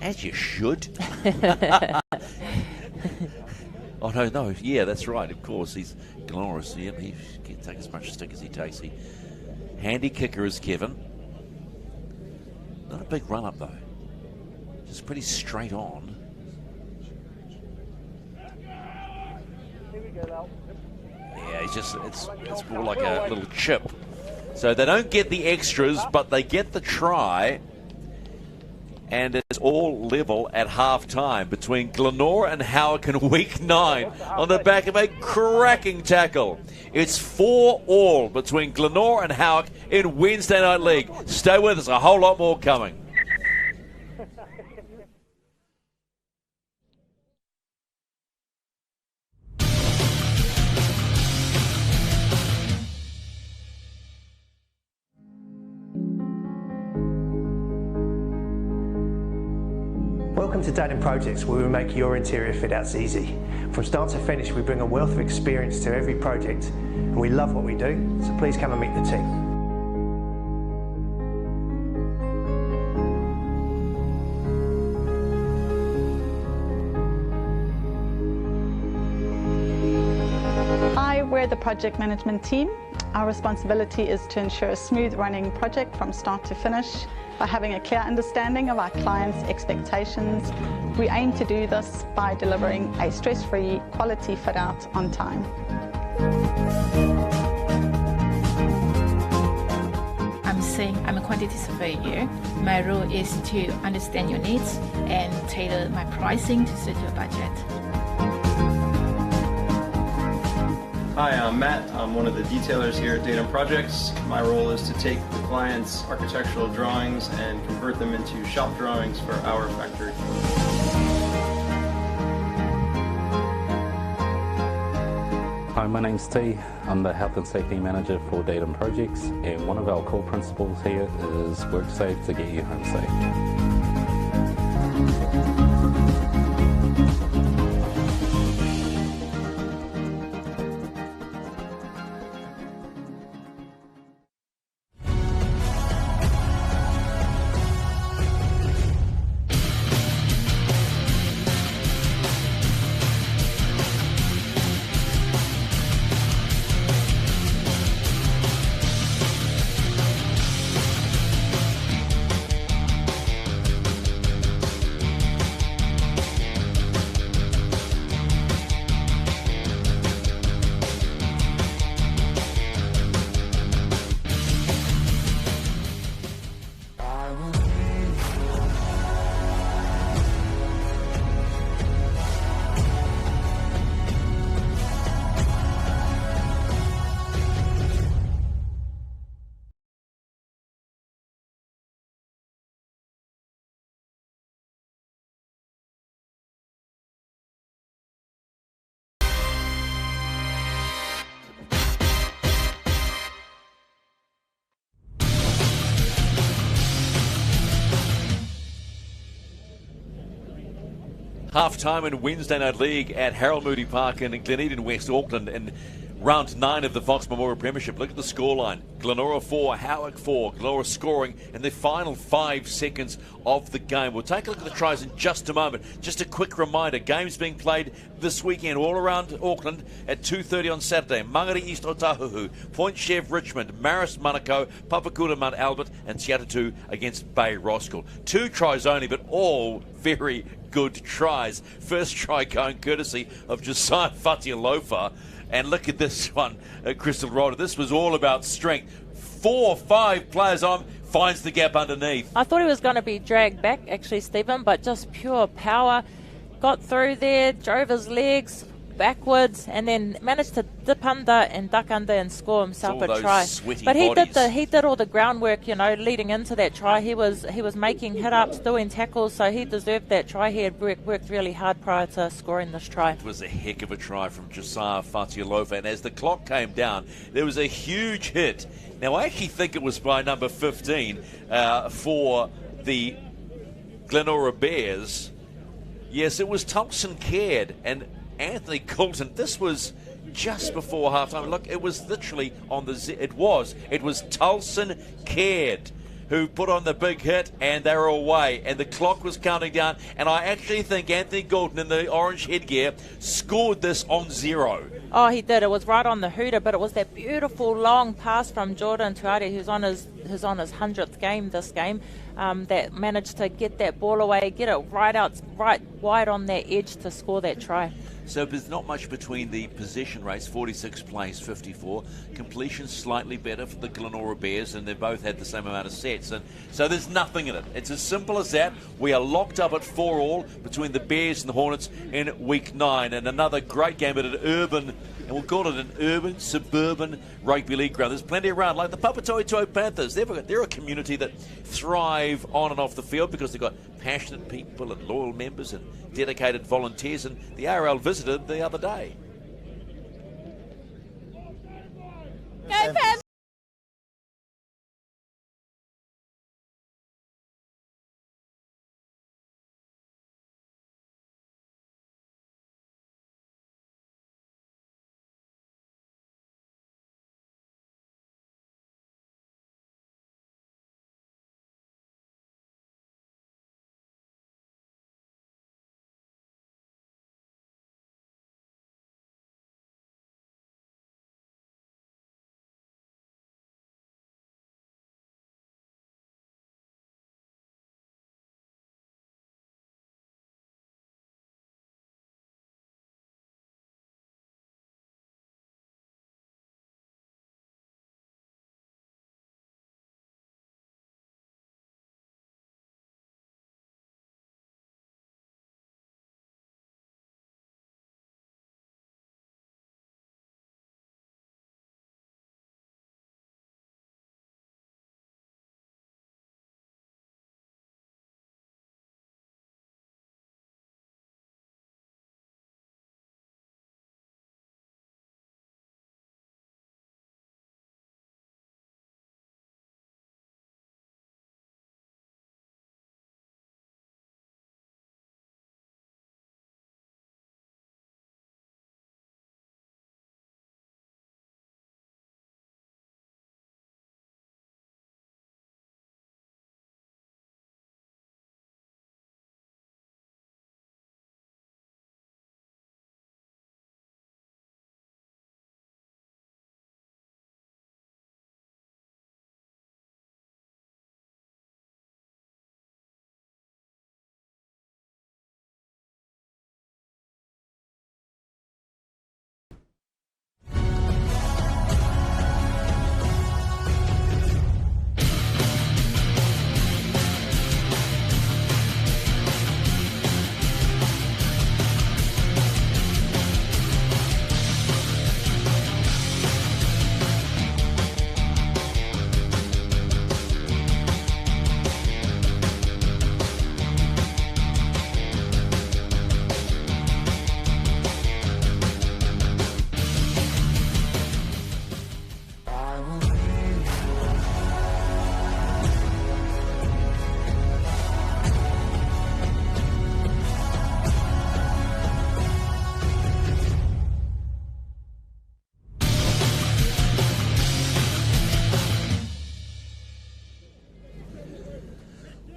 As you should. Oh, no, yeah, that's right. Of course, he's Glenora. Yeah, he can take as much stick as he takes. Handy kicker is Kevin. Not a big run up though. Just pretty straight on. Yeah, it's more like a little chip. So they don't get the extras, but they get the try. And it's all level at half-time between Glenora and Howick in week 9 on the back of a cracking tackle. It's 4-4 between Glenora and Howick in Wednesday Night League. Stay with us, a whole lot more coming. Welcome to Datum Projects, where we make your interior fit outs easy. From start to finish, we bring a wealth of experience to every project, and we love what we do, so please come and meet the team. Hi, we're the project management team. Our responsibility is to ensure a smooth running project from start to finish. By having a clear understanding of our clients' expectations, we aim to do this by delivering a stress-free, quality fit-out on time. I'm saying I'm a quantity surveyor. My role is to understand your needs and tailor my pricing to suit your budget. Hi, I'm Matt. I'm one of the detailers here at Datum Projects. My role is to take the client's architectural drawings and convert them into shop drawings for our factory. Hi, my name's T. I'm the Health and Safety Manager for Datum Projects, and one of our core principles here is work safe to get you home safe. Half-time in Wednesday Night League at Harold Moody Park in Glenora, West Auckland, in round 9 of the Fox Memorial Premiership. Look at the scoreline. Glenora 4, Howick 4. Glenora scoring in the final 5 seconds of the game. We'll take a look at the tries in just a moment. Just a quick reminder, games being played this weekend all around Auckland at 2:30 on Saturday. Mangere East Otahuhu, Point Chev Richmond, Marist Manukau, Papakura Mount Albert, and Te Atatu against Bay Roskill. 2 tries only, but all very good tries. First try going courtesy of Josiah Fatialofa. And look at this one, Crystal Roder. This was all about strength. 4 or 5 players on, finds the gap underneath. I thought he was going to be dragged back, actually, Stephen, but just pure power. Got through there, drove his legs backwards, and then managed to dip under and duck under and score himself a try. But he did all the groundwork, you know, leading into that try. He was making hit-ups, doing tackles, so he deserved that try. He had worked really hard prior to scoring this try. It was a heck of a try from Josiah Fatialofa, and as the clock came down, there was a huge hit. Now, I actually think it was by number 15 for the Glenora Bears. Yes, it was Tulson Caird and Anthony Coulton. This was just before halftime. Look, it was literally on the it was Tulson Caird who put on the big hit, and they were away. And the clock was counting down. And I actually think Anthony Goulden in the orange headgear scored this on 0. Oh, he did. It was right on the hooter, but it was that beautiful long pass from Jordan Tuari, who's on his 100th game this game, that managed to get that ball away, get it right wide on that edge to score that try. So there's not much between the possession rates, 46 plays, 54. Completion slightly better for the Glenora Bears, and they both had the same amount of sets. And so there's nothing in it. It's as simple as that. We are locked up at 4-all between the Bears and the Hornets in week 9. And another great game at an urban, and we'll call it an urban, suburban rugby league ground. There's plenty around, like the Papatoetoe Panthers. They're a community that thrive on and off the field because they've got passionate people and loyal members and dedicated volunteers, and the ARL visited the other day. Go Panthers!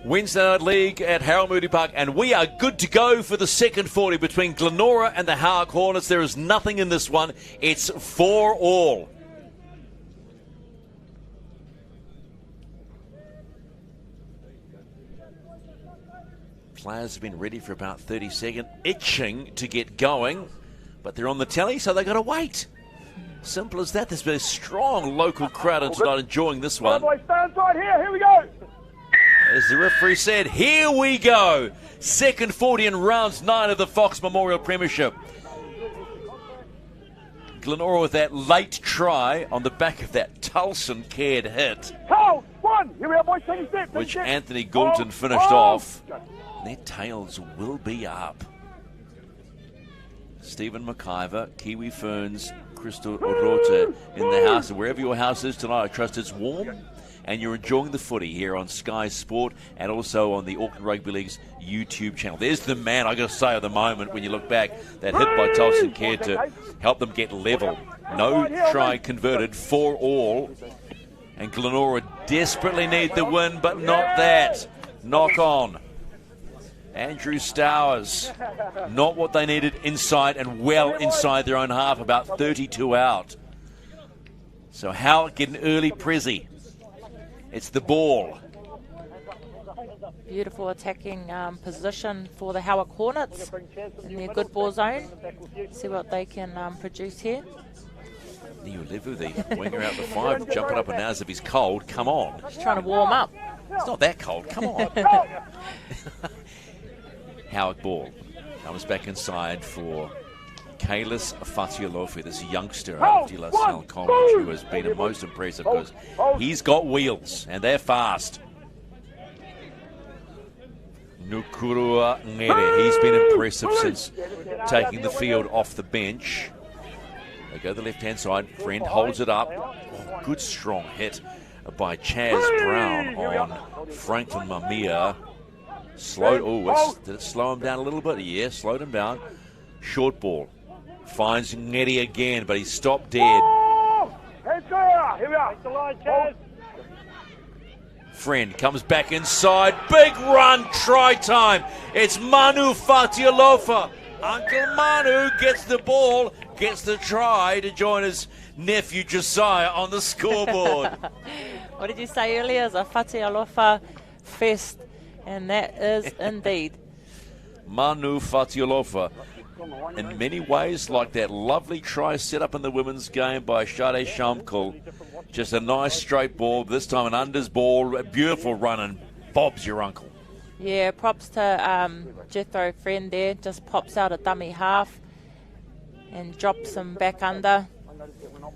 Wednesday Night League at Harold Moody Park, and we are good to go for the second 40 between Glenora and the Howick Hornets. There is nothing in this one. It's 4-all. Players have been ready for about 30 seconds, itching to get going, but they're on the telly, so they've got to wait. Simple as that. There's been a strong local crowd tonight enjoying this one. Boys, stand right here we go. As the referee said, here we go. Second 40 in round 9 of the Fox Memorial Premiership. Glenora with that late try on the back of that Tulson cared hit. Here we are, boys, taking steps. Which Anthony Goulden finished off. Their tails will be up. Stephen McIver, Kiwi Ferns, Crystal Urota in the house. And wherever your house is tonight, I trust it's warm and you're enjoying the footy here on Sky Sport and also on the Auckland Rugby League's YouTube channel. There's the man, I got to say, at the moment, when you look back, that hit by Tulson Caird to help them get level. No try converted, 4-all. And Glenora desperately need the win, but not that. Knock on. Andrew Stowers, not what they needed inside and well inside their own half, about 32 out. So Howick get an early Prezi. It's the ball. Beautiful attacking position for the Howick Hornets in their good ball zone. See what they can produce here. Niulevu, the winger out the 5, jumping up and down as if he's cold. Come on. He's trying to warm up. It's not that cold. Come on. Howick ball comes back inside for Kalis Fatialofi, this youngster out of De La Salle College, who has been most impressive because he's got wheels and they're fast. Nukurua Ngere, he's been impressive since taking the field off the bench. They go to the left-hand side. Friend holds it up. Oh, good strong hit by Chaz Brown on Franklin Mamia. Did it slow him down a little bit? Yeah, slowed him down. Short ball. Finds Ngeri again, but he's stopped dead. Here we are. The line, Chaz. Friend comes back inside. Big run, try time. It's Manu Fatialofa. Uncle Manu gets the ball, gets the try to join his nephew Josiah on the scoreboard. What did you say earlier? It's a Fatialofa fest, and that is indeed. Manu Fatialofa, in many ways, like that lovely try set up in the women's game by Shade Shamkul. Just a nice straight ball, this time an unders ball, a beautiful run, and Bob's your uncle. Yeah, props to Jethro Friend there. Just pops out a dummy half and drops him back under.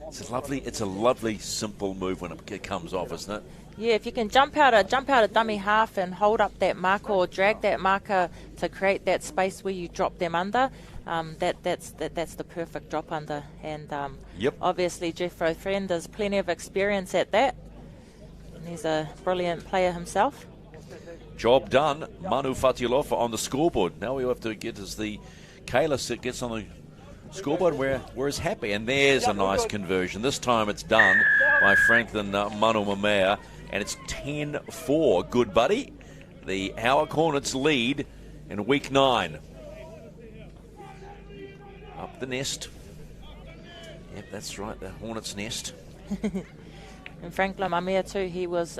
It's a lovely, simple move when it comes off, isn't it? Yeah, if you can jump out a dummy half and hold up that marker or drag that marker to create that space where you drop them under, that's the perfect drop under. And obviously Jethro Friend has plenty of experience at that. And he's a brilliant player himself. Job done. Manu Fatialofa on the scoreboard. Now we have to get as the Kalis that gets on the scoreboard where we're happy. And there's a nice conversion. This time it's done by Franklin Manu Mamea. And it's 10-4. Good buddy. The Howick Hornets lead in week 9. Up the nest. Yep, that's right. The Hornets nest. And Franklin Mamea too. He was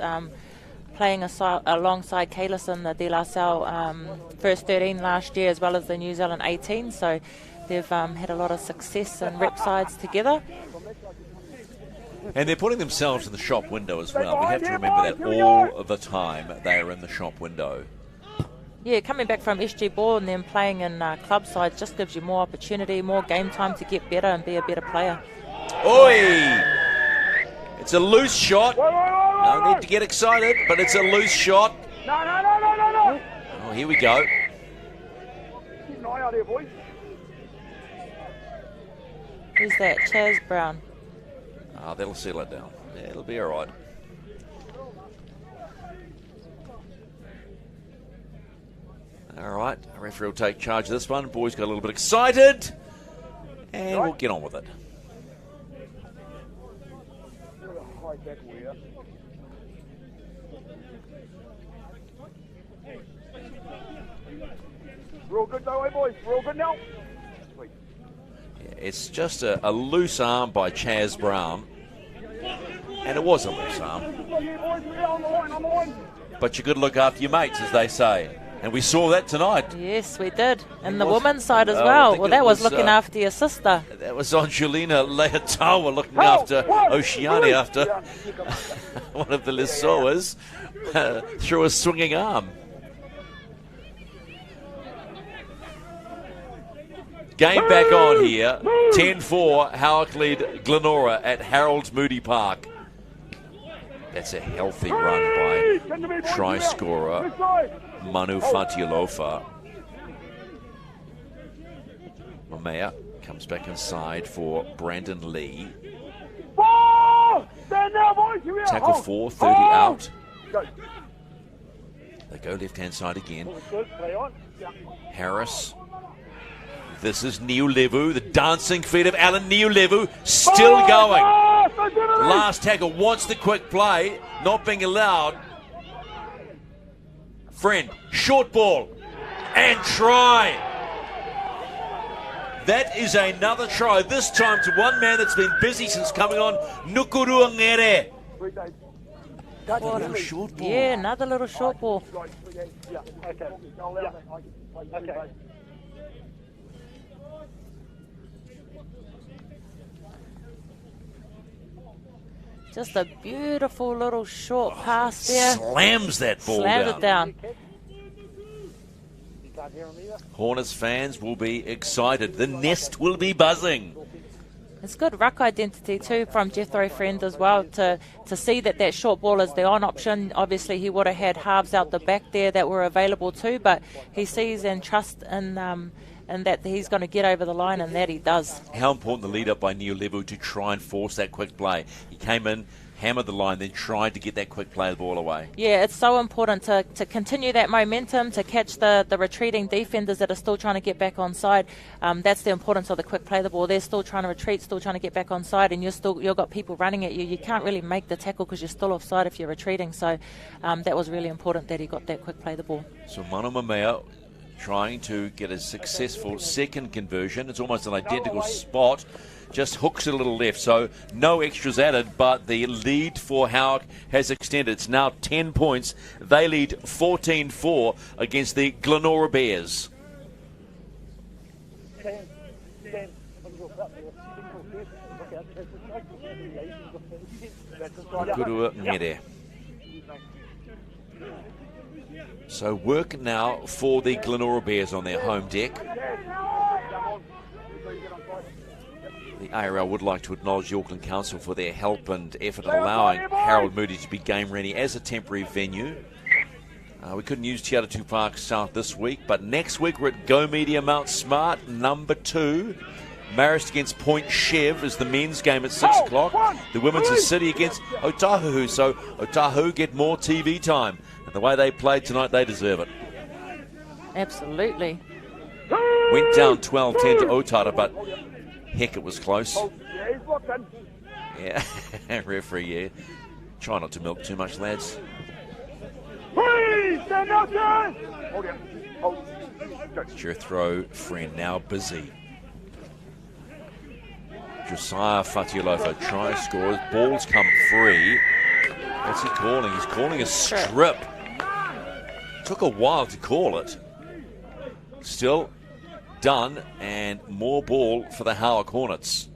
playing alongside Kalis in the De La Salle first 13 last year, as well as the New Zealand 18. So they've had a lot of success in rep sides together. And they're putting themselves in the shop window as well. We have to remember that all of the time they are in the shop window. Yeah, coming back from SG Ball and then playing in club sides just gives you more opportunity, more game time to get better and be a better player. Oi! It's a loose shot. No need to get excited, but it's a loose shot. No. Oh, here we go. Keep an eye out here, boys. Who's that? Chaz Brown. That'll settle it down. Yeah, it'll be all right. All right, the referee will take charge of this one. Boys got a little bit excited, and we'll get on with it. We're all good though, boys? We're all good now? Yeah, it's just a loose arm by Chaz Brown. And it was a loose arm. But you got to look after your mates, as they say. And we saw that tonight. Yes, we did. And the women's side as well. Well, that was looking after your sister. That was Angelina Leotawa looking after Oceania after one of the Lesoas threw a swinging arm. Game back on here. 10-4, Howick lead Glenora at Harold's Moody Park. That's a healthy run by try scorer Manu Fatialofa. Mamea comes back inside for Brandon Lee. Tackle 4, 30 out. They go left-hand side again. Harris This is Niulevu, the dancing feet of Alan Niulevu, still going. Last tackle wants the quick play, not being allowed. Friend, short ball, and try. That is another try, this time to one man that's been busy since coming on, Nukuru Ngere. What a short ball. Yeah, another little short ball. Just a beautiful little short pass there. Slams that ball Slammed it down. Hornets fans will be excited. The nest will be buzzing. It's good ruck identity too from Jethro Friend as well to see that short ball is the on option. Obviously he would have had halves out the back there that were available too, but he sees and trusts in that he's going to get over the line, and that he does. How important the lead up by Niulevu to try and force that quick play. He came in, hammered the line, then tried to get that quick play of the ball away. Yeah, it's so important to continue that momentum, to catch the retreating defenders that are still trying to get back on side. That's the importance of the quick play of the ball. They're still trying to retreat, still trying to get back on side, and you've got people running at you. You can't really make the tackle because you're still offside if you're retreating. So that was really important that he got that quick play of the ball. So Manu Mamea trying to get a successful second conversion. It's almost an identical spot. Just hooks it a little left, so no extras added, but the lead for Howick has extended. It's now 10 points. They lead 14-4 against the Glenora Bears. So work now for the Glenora Bears on their home deck. The ARL would like to acknowledge the Auckland Council for their help and effort in allowing Harold Moody to be game ready as a temporary venue. We couldn't use Te Atatū Park South this week, but next week we're at Go Media Mount Smart, number 2. Marist against Point Chev is the men's game at 6 o'clock. The women's is City against Otahuhu, so Otahuhu get more TV time. And the way they played tonight, they deserve it. Absolutely. Went down 12-10 to Otara, but heck, it was close. Yeah, referee, yeah. Try not to milk too much, lads. Jethro Friend now busy. Josiah Fatialofa tries scores. Ball's come free. What's he calling? He's calling a strip. Took a while to call it. Still done, and more ball for the Howick Hornets.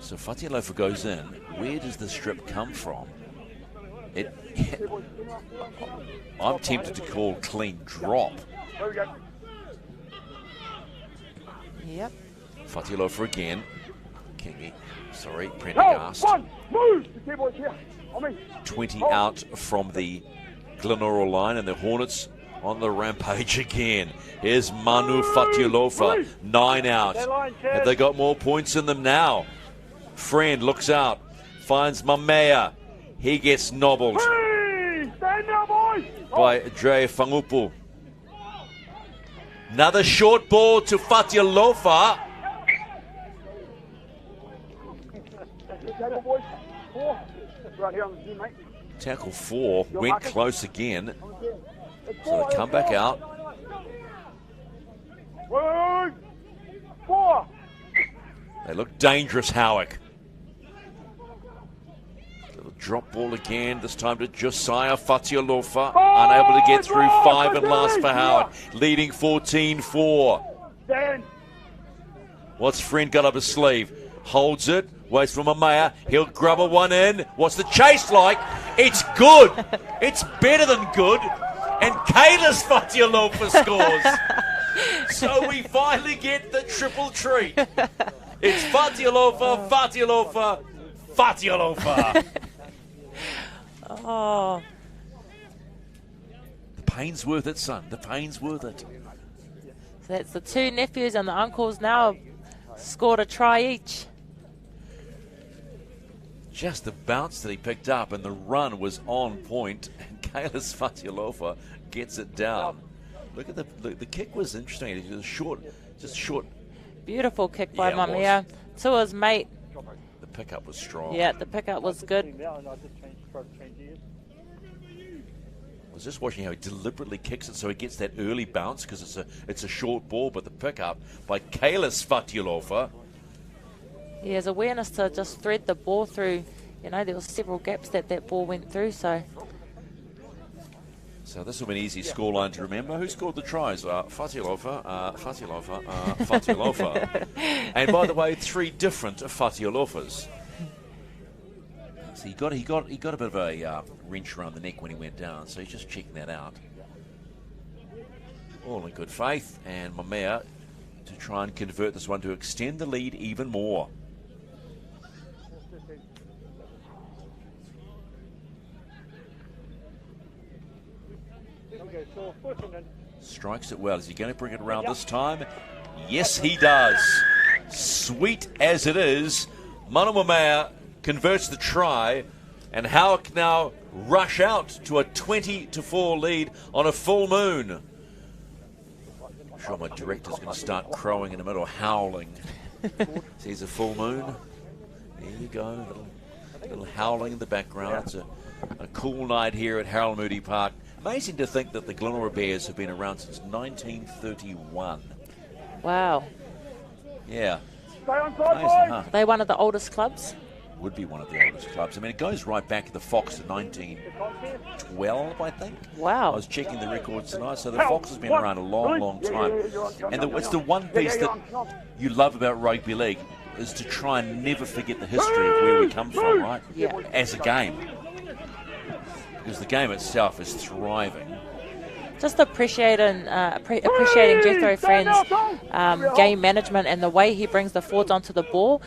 So Fatialofa goes in. Where does the strip come from? I'm tempted to call clean drop. Yep. Fatialofa again. Kingy. Sorry, Prendergast. 20 out from the Glenora line, and the Hornets on the rampage again. Here's Manu Fatialofa, 9 out. Have they got more points in them now? Friend looks out, finds Mamea. He gets nobbled by Dre Fangupu. Another short ball to Fatialofa. Tackle 4, went close again. So they come back out. They look dangerous, Howick. Little drop ball again, this time to Josiah Fatialofa. Unable to get through 5 and last for Howick. Leading 14-4. What's Friend got up his sleeve? Holds it, waits for Mamea. He'll grub a one in. What's the chase like? It's good. It's better than good. And Kalis Fatialofa scores. So we finally get the triple treat. It's Fatialofa, Fatialofa, Fatialofa. Oh. The pain's worth it, son. The pain's worth it. So that's the 2 nephews and the uncles now scored a try each. Just the bounce that he picked up and the run was on point. And Kalis Fatialofa gets it down. Look at the kick was interesting. It was short, just short. Beautiful kick by Yeah, it Mamea to his mate. The pickup was strong. Yeah, the pickup was good. I was just watching how he deliberately kicks it so he gets that early bounce because it's a short ball, but the pickup by Kalis Fatiulova. He has awareness to just thread the ball through. You know, there were several gaps that ball went through, so. So this will be an easy scoreline to remember. Who scored the tries? Fatiulova, Fatiulova. And by the way, 3 different Fatiolovas. So he got a bit of a wrench around the neck when he went down, so he's just checking that out. All in good faith, and Mamea to try and convert this one to extend the lead even more. Strikes it well. Is he going to bring it around this time? Yes, he does. Sweet as it is, Manu Mamea converts the try, and Howick now rush out to a 20-4 lead on a full moon. I'm sure my director's going to start crowing in the middle, howling. Sees a full moon. There you go, little howling in the background. It's a cool night here at Harold Moody Park. Amazing to think that the Glenora Bears have been around since 1931. Wow. Yeah. Amazing, huh? Are they one of the oldest clubs? Would be one of the oldest clubs. I mean, it goes right back to the Fox in 1912, I think. Wow. I was checking the records tonight, so the Fox has been around a long, long time. And it's the one piece that you love about rugby league is to try and never forget the history of where we come from, right? Yeah. As a game. Because the game itself is thriving. Just appreciating Jethro Friend's game management and the way he brings the forwards onto the ball.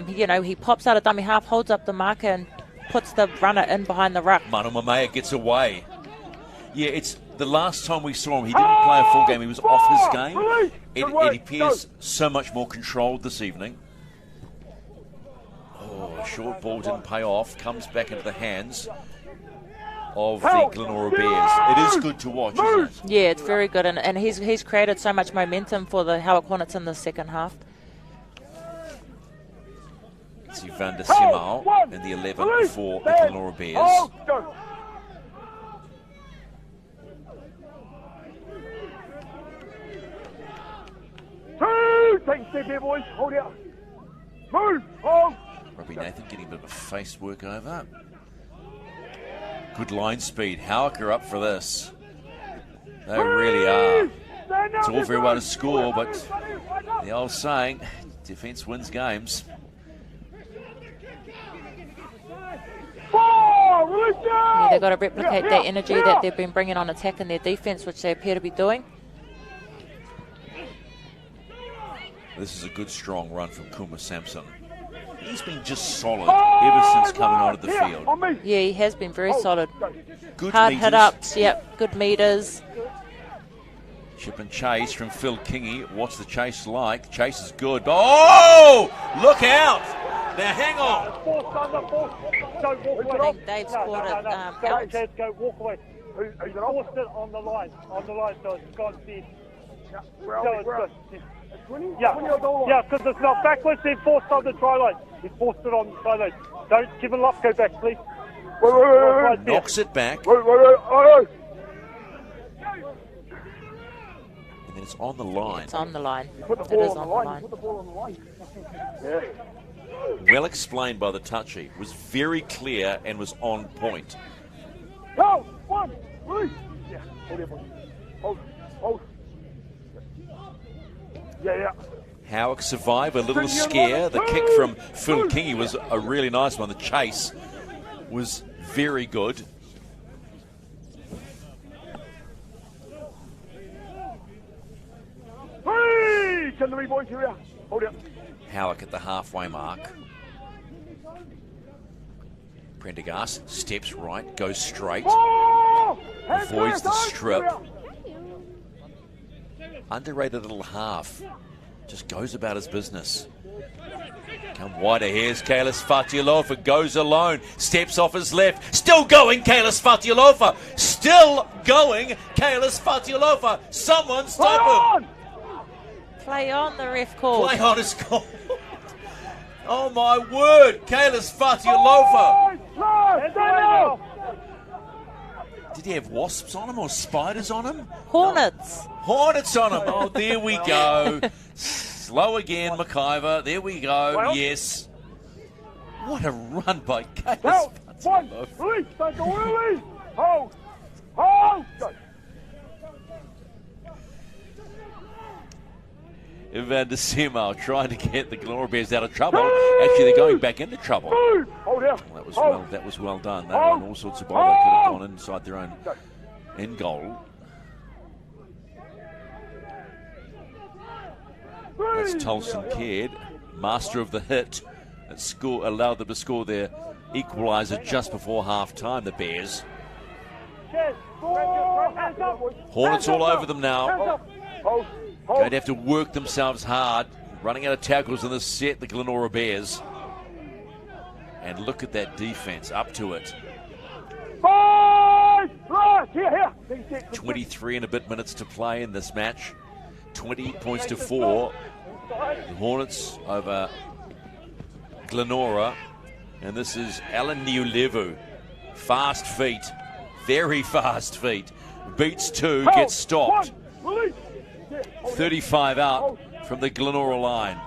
He pops out a dummy half, holds up the marker and puts the runner in behind the ruck. Manu Mamea gets away. Yeah, it's the last time we saw him, he didn't play a full game. He was off his game. It appears so much more controlled this evening. Oh, a short ball didn't pay off. Comes back into the hands of the Glenora Bears. It is good to watch, isn't it? Yeah, it's very good, and he's created so much momentum for the Howick Hornets in the second half. It's Van der Simau in the 11 for the Glenora Bears. Take a step here, boys. Hold out. Move. Hold. Robbie Nathan getting a bit of face work over. Good line speed. Howick are up for this. They really are. It's all very well to score, but the old saying, defence wins games. Yeah, they've got to replicate that energy that they've been bringing on attack in their defence, which they appear to be doing. This is a good strong run from Kuma Sampson. He's been just solid ever since coming onto the field. Yeah, he has been very solid. Good Hard meters. hit-ups, yep, good meters. Chip and chase from Phil Kingy. What's the chase like? Chase is good. Oh! Look out! Now hang on. I think Dave scored it out. Go walk away. Who's forced it on the line? So it's gone deep. Yeah, because it's not backwards. They're forced on the try line. He forced it on the try line. Don't give him up. Go back, please. Knocks it back. Wait. And then it's on the line. It's on the line. Put the It ball is on the line. Put the ball on the line. Yeah. Well explained by the touchy. Was very clear and was on point. Go! 1, 3. Yeah. Hold it, boy. Hold. Yeah. Howick survived a little scare. The kick from Phil Kingy was a really nice one. The chase was very good. Hey! Come to me, boys. Here we are. Hold it. Howick at the halfway mark. Prendergast steps right, goes straight, avoids the strip. Underrated little half. Just goes about his business. Come wider, here's Kalis Fatialofa, goes alone, steps off his left, still going, Kalis Fatialofa, still going, Kalis Fatialofa. Someone stop him. Play on, the ref called. Play on is called. Oh my word, Kalis Fatialofa. Did he have wasps on him or spiders on him? Hornets. Hornets on him. Oh, there we go. Slow again, McIver. There we go. Well, yes. What a run by Kalis Fatialofa. Release, take a release. Hold. Hold. Go. Van der Simo trying to get the Glenora Bears out of trouble. Actually, they're going back into trouble. Hold out. That was well done. They were on all sorts of ball. They could have gone inside their own end goal. That's Tolson Caird, master of the hit, that allowed them to score their equaliser just before half-time, the Bears. Hornets all over them now. Going to have to work themselves hard. Running out of tackles in this set, the Glenora Bears. And look at that defence, up to it. 23 and a bit minutes to play in this match. 20 points to 4. The Hornets over Glenora. And this is Alan Niulevu. Fast feet. Very fast feet. Beats 2, gets stopped. 35 out from the Glenora line.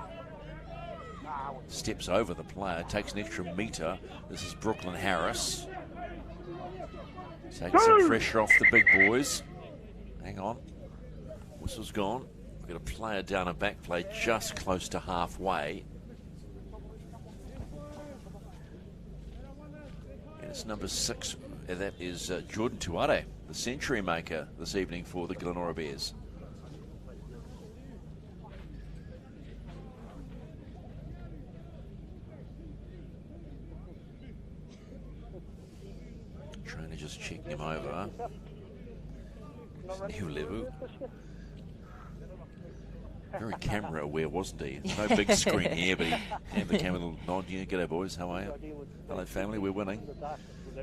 Steps over the player, takes an extra metre. This is Brooklyn Harris. Taking some pressure off the big boys. Hang on. Whistle's gone. We've got a player down a back play just close to halfway. And it's number 6. That is Jordan Tuare, the century maker this evening for the Glenora Bears. Trainer just checking him over. Niulevu. Very camera aware, wasn't he? No big screen here, but he gave the camera a little nod. Yeah, g'day boys, how are you? Hello family, we're winning.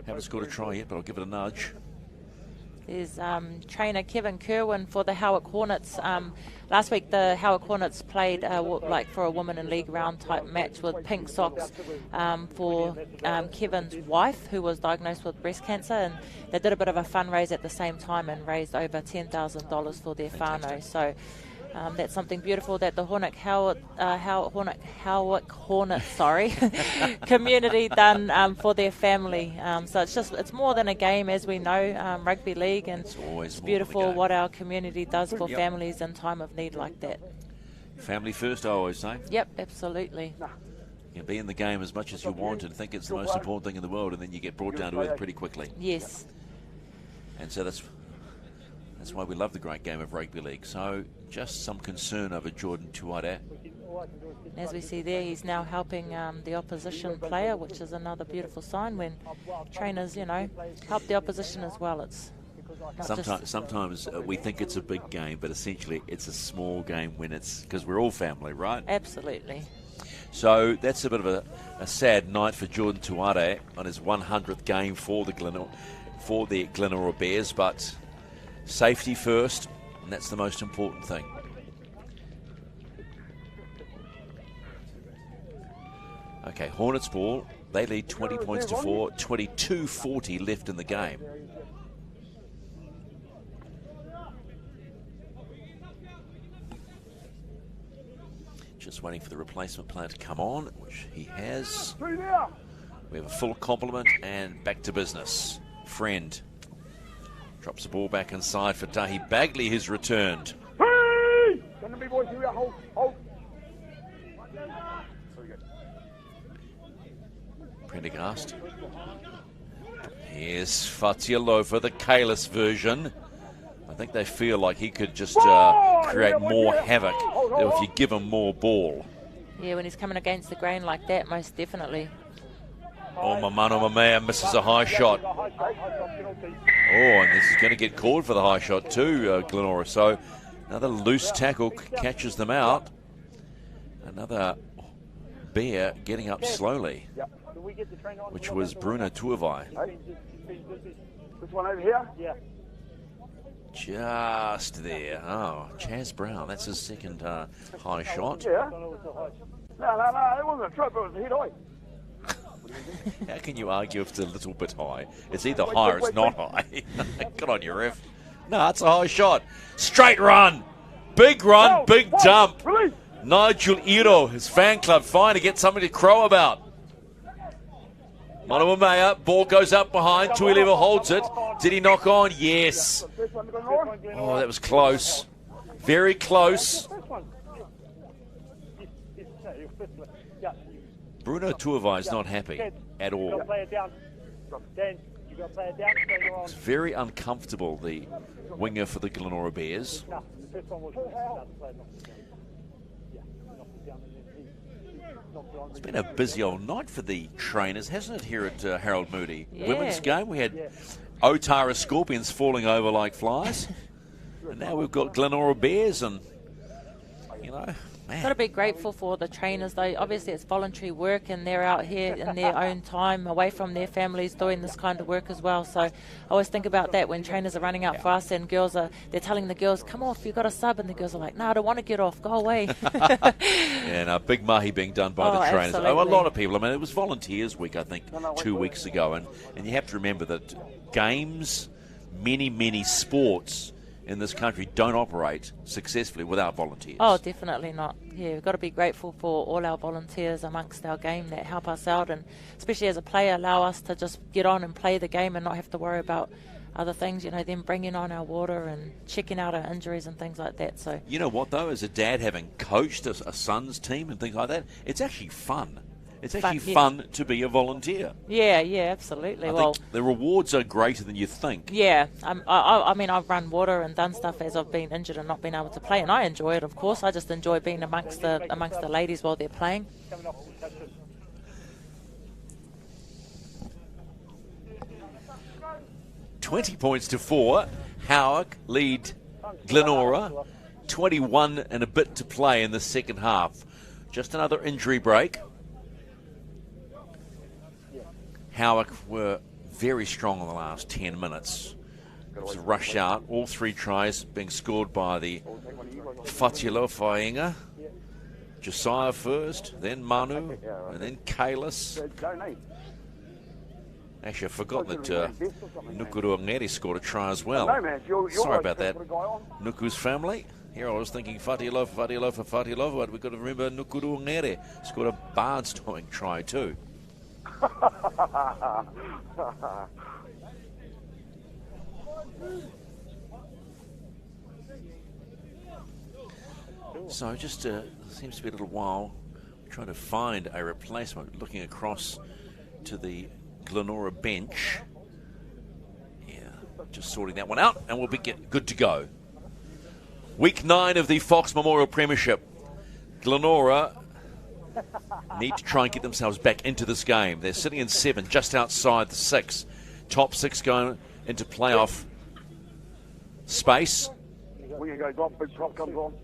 Haven't scored a try yet, but I'll give it a nudge. There's trainer Kevin Kerwin for the Howick Hornets. Last week the Howick Hornets played like for a woman in league round type match with pink socks for Kevin's wife, who was diagnosed with breast cancer, and they did a bit of a fundraise at the same time and raised over $10,000 for their whānau. So that's something beautiful that the Howick Hornets community done for their family. So it's more than a game, as we know, rugby league, and it's beautiful what our community does for families in time of need like that. Family first, I always say. Yep, absolutely. You can be in the game as much as you want and think it's the most important thing in the world, and then you get brought down to earth pretty quickly. Yes. And so that's why we love the great game of rugby league. So just some concern over Jordan Tuare. As we see there, he's now helping the opposition player, which is another beautiful sign when trainers, help the opposition as well. It's sometimes we think it's a big game, but essentially it's a small game when it's because we're all family, right? Absolutely. So that's a bit of a sad night for Jordan Tuare on his 100th game for the Glenora Bears, but safety first, and that's the most important thing. Okay, Hornets ball. They lead 20 points to 4, 22:40 left in the game. Just waiting for the replacement player to come on, which he has. We have a full complement and back to business. Friend drops the ball back inside for Tahi Bagley, who's returned. Prendergast. Here's Fatialofa, the Kalis version. I think they feel like he could just create more havoc if you give him more ball. Yeah, when he's coming against the grain like that, most definitely. Oh, Mamano Mamea misses a high shot. Oh, and this is going to get called for the high shot too, Glenora. So another loose tackle catches them out. Another bear getting up slowly, which was Bruno Tuivai. This one over here? Yeah. Just there. Oh, Chaz Brown. That's his second high shot. Yeah. No, it wasn't a trip, it was a hit high. How can you argue if it's a little bit high? It's either high or it's not high. Good on you, ref. No, it's a high shot. Straight run. Big run, big dump. Release. Nigel Iro, his fan club, finally get something to crow about. Monomamea, ball goes up behind. Tuileva holds it. Did he knock on? Yes. Oh, that was close. Very close. Bruno Tuivai is not happy at all. It's very uncomfortable, the winger for the Glenora Bears. It's been a busy old night for the trainers, hasn't it, here at Harold Moody? Yeah. Women's game, we had Otara Scorpions falling over like flies. And now we've got Glenora Bears and, you know, man. Got to be grateful for the trainers, though. Obviously, it's voluntary work, and they're out here in their own time, away from their families, doing this kind of work as well. So I always think about that when trainers are running out for us, and they're telling the girls, "Come off, you got a sub," and the girls are like, "No, I don't want to get off. Go away." And a big mahi being done by the trainers. Absolutely. Oh, a lot of people. I mean, it was Volunteers Week, I think, 2 weeks ago, and you have to remember that games, many sports in this country don't operate successfully without volunteers. Oh, definitely not. Yeah, we've got to be grateful for all our volunteers amongst our game that help us out, and especially as a player, allow us to just get on and play the game and not have to worry about other things, you know, them bringing on our water and checking out our injuries and things like that. So, you know what, though, as a dad, having coached a son's team and things like that, it's actually fun. It's actually fun to be a volunteer. Yeah, absolutely. I think the rewards are greater than you think. Yeah, I mean, I've run water and done stuff as I've been injured and not been able to play, and I enjoy it, of course. I just enjoy being amongst the ladies while they're playing. $20 points to 4. Howick lead Glenora. 21 and a bit to play in the second half. Just another injury break. Howick were very strong in the last 10 minutes. It was a rush out. All 3 tries being scored by the Fatilo Fainga. Josiah first, then Manu, and then Kalis. Actually, I forgot that Nukuru Ngeri scored a try as well. Sorry about that. Nuku's family. Here I was thinking Fatilo, but we've got to remember Nukuru Ngeri scored a barnstorming try too. So just seems to be a little while trying to find a replacement. Looking across to the Glenora bench. Yeah, just sorting that one out, and we'll be good to go. Week 9 of the Fox Memorial Premiership. Glenora need to try and get themselves back into this game. They're sitting in 7, just outside the 6. Top 6 going into playoff space. Winger goes off, big prop comes on.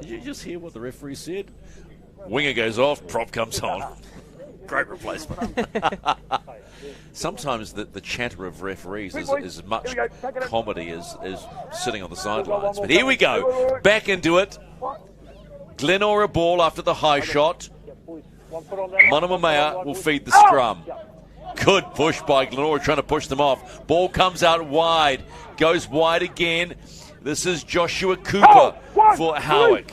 Did you just hear what the referee said? Winger goes off, prop comes on. Great replacement. Sometimes the chatter of referees is as much comedy as sitting on the sidelines. But here we go. Back into it. Glenora ball after the high shot. Monomamea will feed the scrum. Good push by Glenora, trying to push them off. Ball comes out wide. Goes wide again. This is Joshua Cooper for Howick.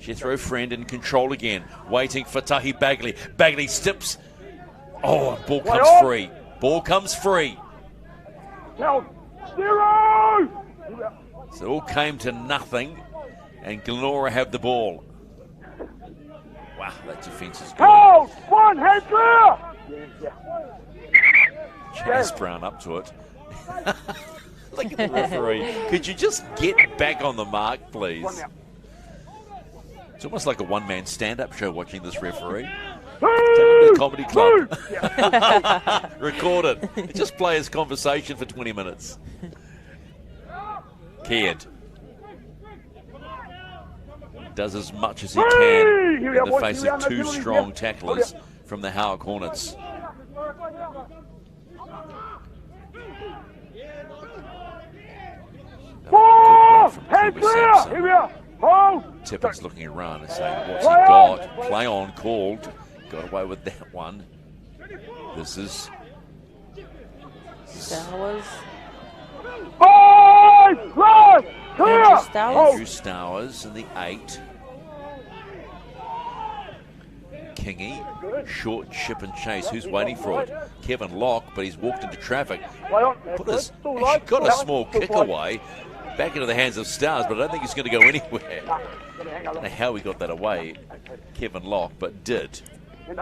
Jethro Friend in control again. Waiting for Tahi Bagley. Bagley steps. Oh, ball comes free. Ball comes free. So it all came to nothing. And Glenora have the ball. Wow, that defence is good. One, head clear! Chaz Brown up to it. Look at the referee. Could you just get back on the mark, please? It's almost like a one-man stand-up show watching this referee. Take him to the comedy club. Record it. Just play his conversation for 20 minutes. does as much as he can in the face of two strong tacklers from the Howick Hornets. Hands clear! Here we are! Hold! Tippin's looking around and saying, what's he got? Play on called. Got away with that one. This is... Stowers. Clear! Andrew Stowers in the 8. Kingy, short chip and chase. Who's waiting for it? Kevin Locke, but he's walked into traffic. Actually got a small kick away. Back into the hands of Stowers, but I don't think he's going to go anywhere. I don't know how he got that away, Kevin Locke, but did. And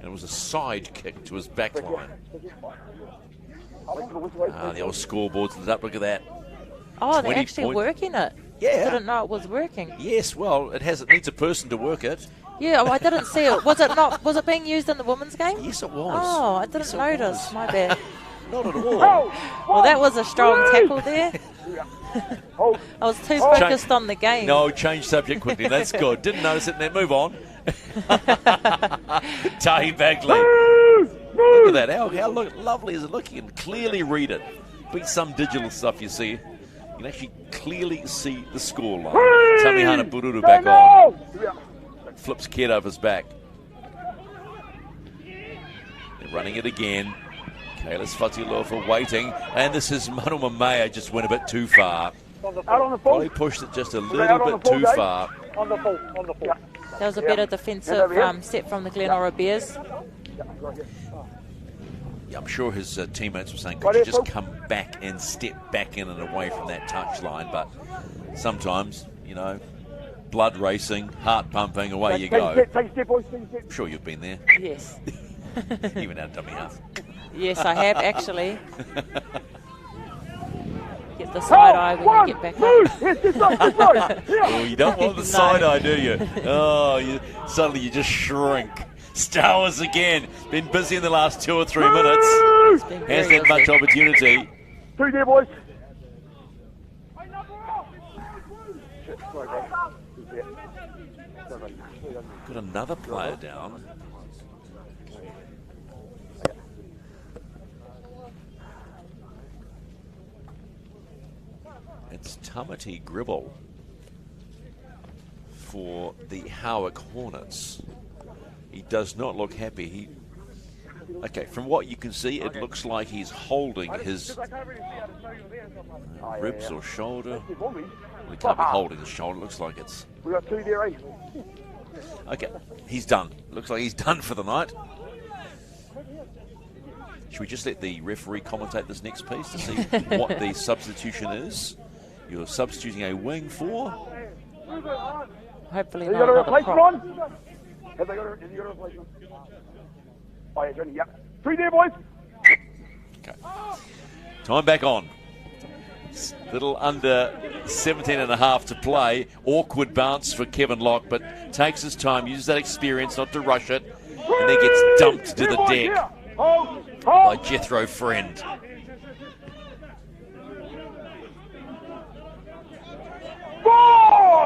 it was a side kick to his back line. The old scoreboard's lit up. Look at that. Oh, they're actually working it. Yeah. Didn't know it was working. Yes, well, it needs a person to work it. Yeah, I didn't see it. Was it not? Was it being used in the women's game? Yes, it was. Oh, I didn't notice. My bad. Not at all. Well, that was a strong tackle there. I was too focused on the game. No, change subject quickly. That's good. Didn't notice it, and then move on. Tahi Bagley. Look at that. How lovely is it looking? You can clearly read it. Be some digital stuff you see. You can actually clearly see the scoreline. Tamihana Bururu back on. Flips Ked over his back. They're running it again. Kalis Fatilofa waiting, and this is Manu Mamea just went a bit too far. Probably pushed it just a little bit too far. That was a better defensive set from the Glenora Bears. Yeah, I'm sure his teammates were saying, could you just come back and step back in and away from that touchline? But sometimes, you know, blood racing, heart pumping, away you go. I'm sure you've been there. Yes. Even out dummy half. Yes, I have actually. Get the side eye when you get back up. Oh, you don't want the side eye, do you? Oh, suddenly you just shrink. Stowers again. Been busy in the last 2 or 3 minutes. Hasn't had much opportunity. 2 there, boys. Got another player down. It's Tamati Gribble for the Howick Hornets. He does not look happy. Okay, from what you can see, it looks like he's holding his ribs or shoulder. Well, he can't be holding his shoulder. It looks like it's... We got 2 there, eh? Okay, he's done. Looks like he's done for the night. Should we just let the referee commentate this next piece to see what the substitution is? You're substituting a wing for? Hopefully not. Have you got a replacement? Have you got a replacement? Oh, yeah, Johnny, yep. 3 there, boys. Okay. Time back on. Little under 17 and a half to play. Awkward bounce for Kevin Locke, but takes his time, uses that experience not to rush it, and then gets dumped to the deck by Jethro Friend.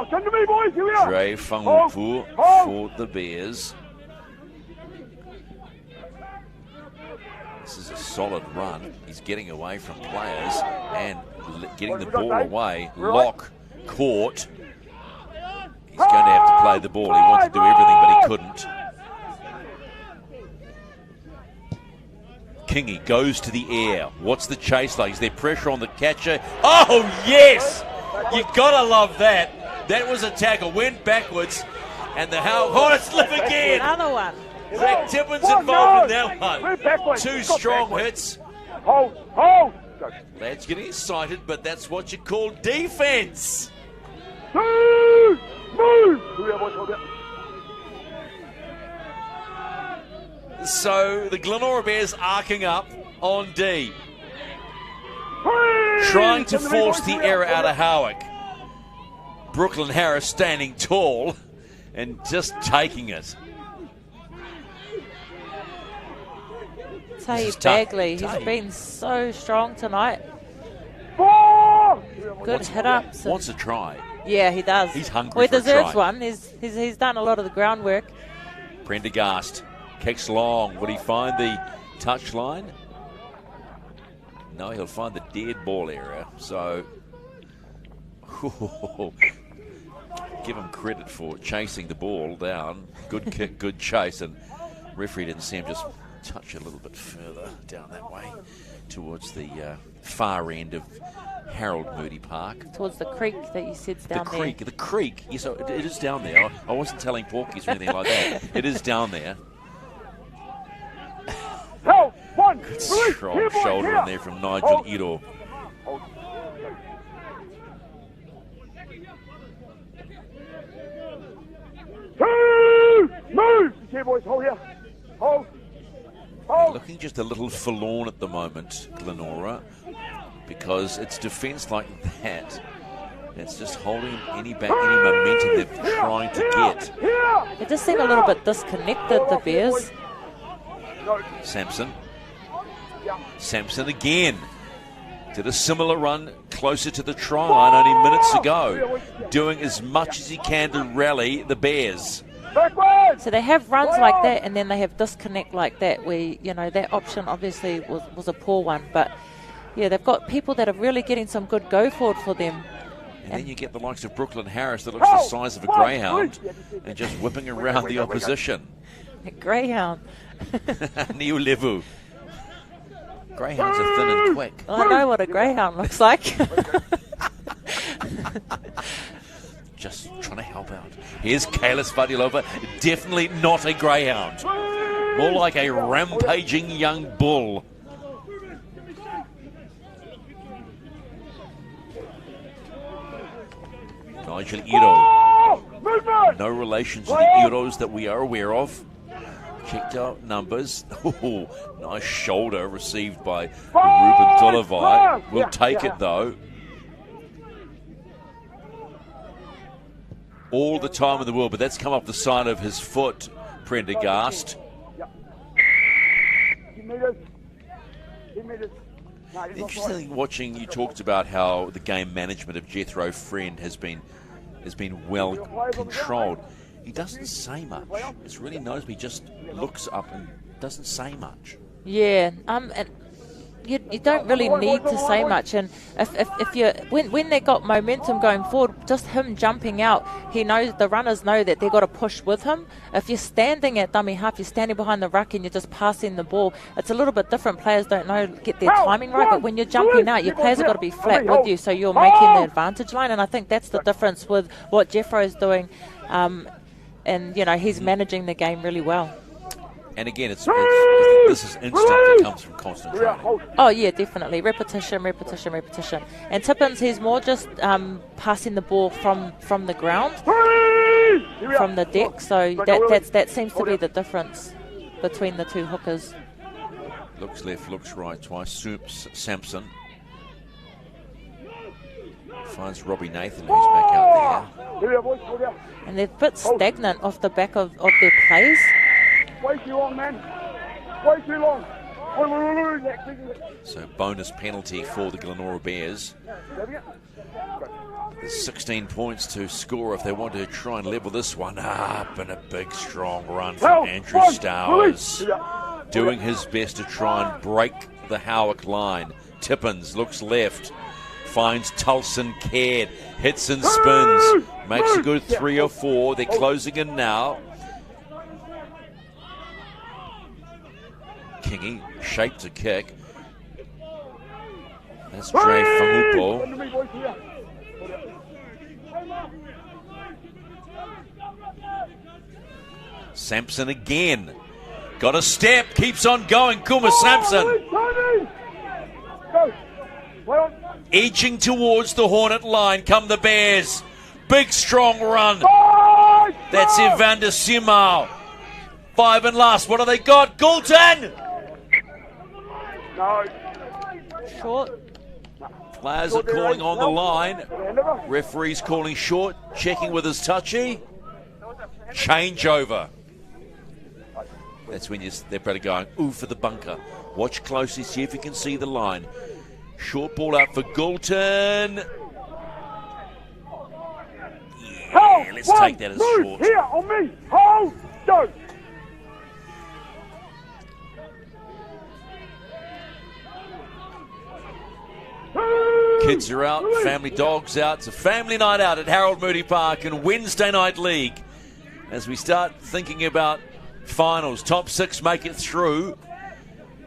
Come to me, boys. Here we are. Dre Fangupu for the Bears. This is a solid run. He's getting away from players and getting the ball away. Locke caught. He's going to have to play the ball. He wanted to do everything, but he couldn't. Kingy goes to the air. What's the chase like? Is there pressure on the catcher? Oh, yes! You gotta love that. That was a tackle. Went backwards, and the Howick Hornets live again. Another one. Zach Tippin's involved in that one. 2 strong hits. Hold. Lads getting excited, but that's what you call defense. Move. So the Glenora Bears arcing up on D. Trying to force the error out of Howick. Brooklyn Harris standing tall and just taking it. Tahi Bagley, he's been so strong tonight. Good hit ups. Wants a try. Yeah, he does. He's hungry Well, he for a deserves try. one. He's done a lot of the groundwork. Prendergast kicks long. Would he find the touch line? No, he'll find the dead ball area. So, give him credit for chasing the ball down. Good kick, good chase. And referee didn't see him just touch a little bit further down that way towards the far end of Harold Moody Park. Towards the creek that you said's down there. The creek. Yes, it is down there. I wasn't telling porkies or anything like that. It is down there. Good strong shoulder in there from Nigel Iro. Move! Okay, boys, hold here. Hold. Looking just a little forlorn at the moment, Glenora, because it's defence like that. It's just holding any momentum they're trying to get. They just seem a little bit disconnected, the Bears. Sampson again. Did a similar run closer to the try line only minutes ago. Doing as much as he can to rally the Bears. So they have runs like that, and then they have disconnect like that, where, you know, that option obviously was a poor one. But, yeah, they've got people that are really getting some good go forward for them. And then you get the likes of Brooklyn Harris that looks the size of a greyhound and just whipping around the opposition. A greyhound. Neo Levu. Greyhounds are thin and quick. Well, I know what a greyhound looks like. Just trying to help out. Here's Kalis Vadialova. Definitely not a greyhound. More like a rampaging young bull. Nigel Iro. No relation to the Iros that we are aware of. Checked out numbers. Oh, nice shoulder received by Ruben Dolovai. We'll take it though. All the time in the world, but that's come off the side of his foot, Prendergast. Interesting watching, you talked about how the game management of Jethro Friend has been well controlled. He doesn't say much. It's really noticeable. He just looks up and doesn't say much. Yeah, and you don't really need to say much. And if you when they got momentum going forward, just him jumping out, he knows, the runners know that they've got to push with him. If you're standing at dummy half, you're standing behind the ruck and you're just passing the ball, it's a little bit different. Players don't get their timing right, but when you're jumping out, your players have got to be flat with you, so you're making the advantage line. And I think that's the difference with what Jeffro's doing. And, you know, he's managing the game really well. And again, this is instinct that comes from constant training. Oh, yeah, definitely. Repetition. And Tippins, he's more just passing the ball from the ground, from the deck. So that seems to be the difference between the two hookers. Looks left, looks right twice. Sampson finds Robbie Nathan, who's back out there. And they're a bit stagnant off the back of their plays. Way too long, man. Way too long. So bonus penalty for the Glenora Bears. There's 16 points to score if they want to try and level this one up. And a big, strong run from Andrew Stowers, doing his best to try and break the Howick line. Tippins looks left, finds Tulson Caird, hits and spins, makes a good 3 or 4. They're closing in now. Kingy shaped a kick. That's Dre Famupo. Sampson again. Got a step, keeps on going. Kuma Sampson. Edging towards the Hornet line come the Bears. Big strong run. That's Evander Simao. 5 and last. What have they got? Goulton! No. Short. Players are calling on the line. Referee's calling short. Checking with his touchy. Changeover. That's when they're better going, ooh, for the bunker. Watch closely, see if you can see the line. Short ball out for Goulton. Yeah, let's take that as short. Here, on me. Hold. Go. Kids are out, family dogs out. It's a family night out at Harold Moody Park and Wednesday Night League. As we start thinking about finals, top 6 make it through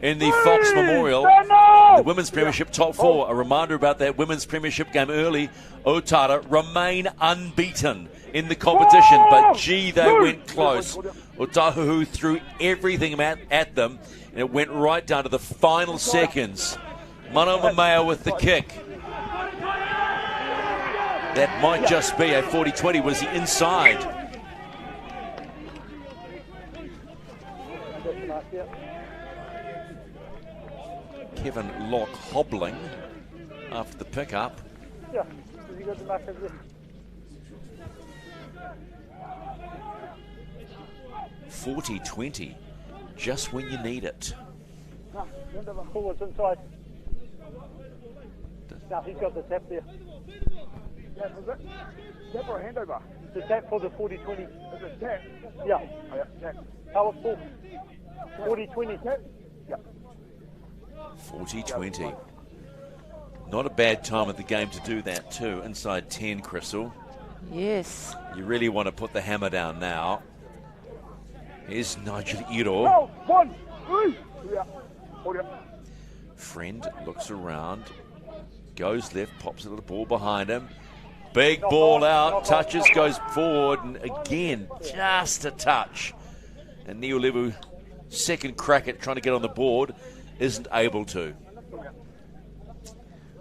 in the Fox Memorial. The Women's Premiership top 4. A reminder about that Women's Premiership game early. Otara remain unbeaten in the competition, but gee, they went close. Otahuhu threw everything at them, and it went right down to the final seconds. Mano Mamea with the kick. That might just be a 40-20. Was he inside? Kevin Locke hobbling after the pickup. 40-20, just when you need it. Forwards inside. No, he's got the tap there. Tap or a handover? The tap for the 40-20. Is it tap? Yeah. Oh, yeah, tap. Power full. 40-20 tap. Yeah. 40-20. Not a bad time of the game to do that too. Inside 10, Crystal. Yes. You really want to put the hammer down now. Here's Nigel Iro. Oh, 1, 3. Yeah. Hold it. Friend looks around, goes left, pops a little ball behind him. Big ball out, touches, goes forward, and again, just a touch. And Neil Levu, second crack at trying to get on the board, isn't able to.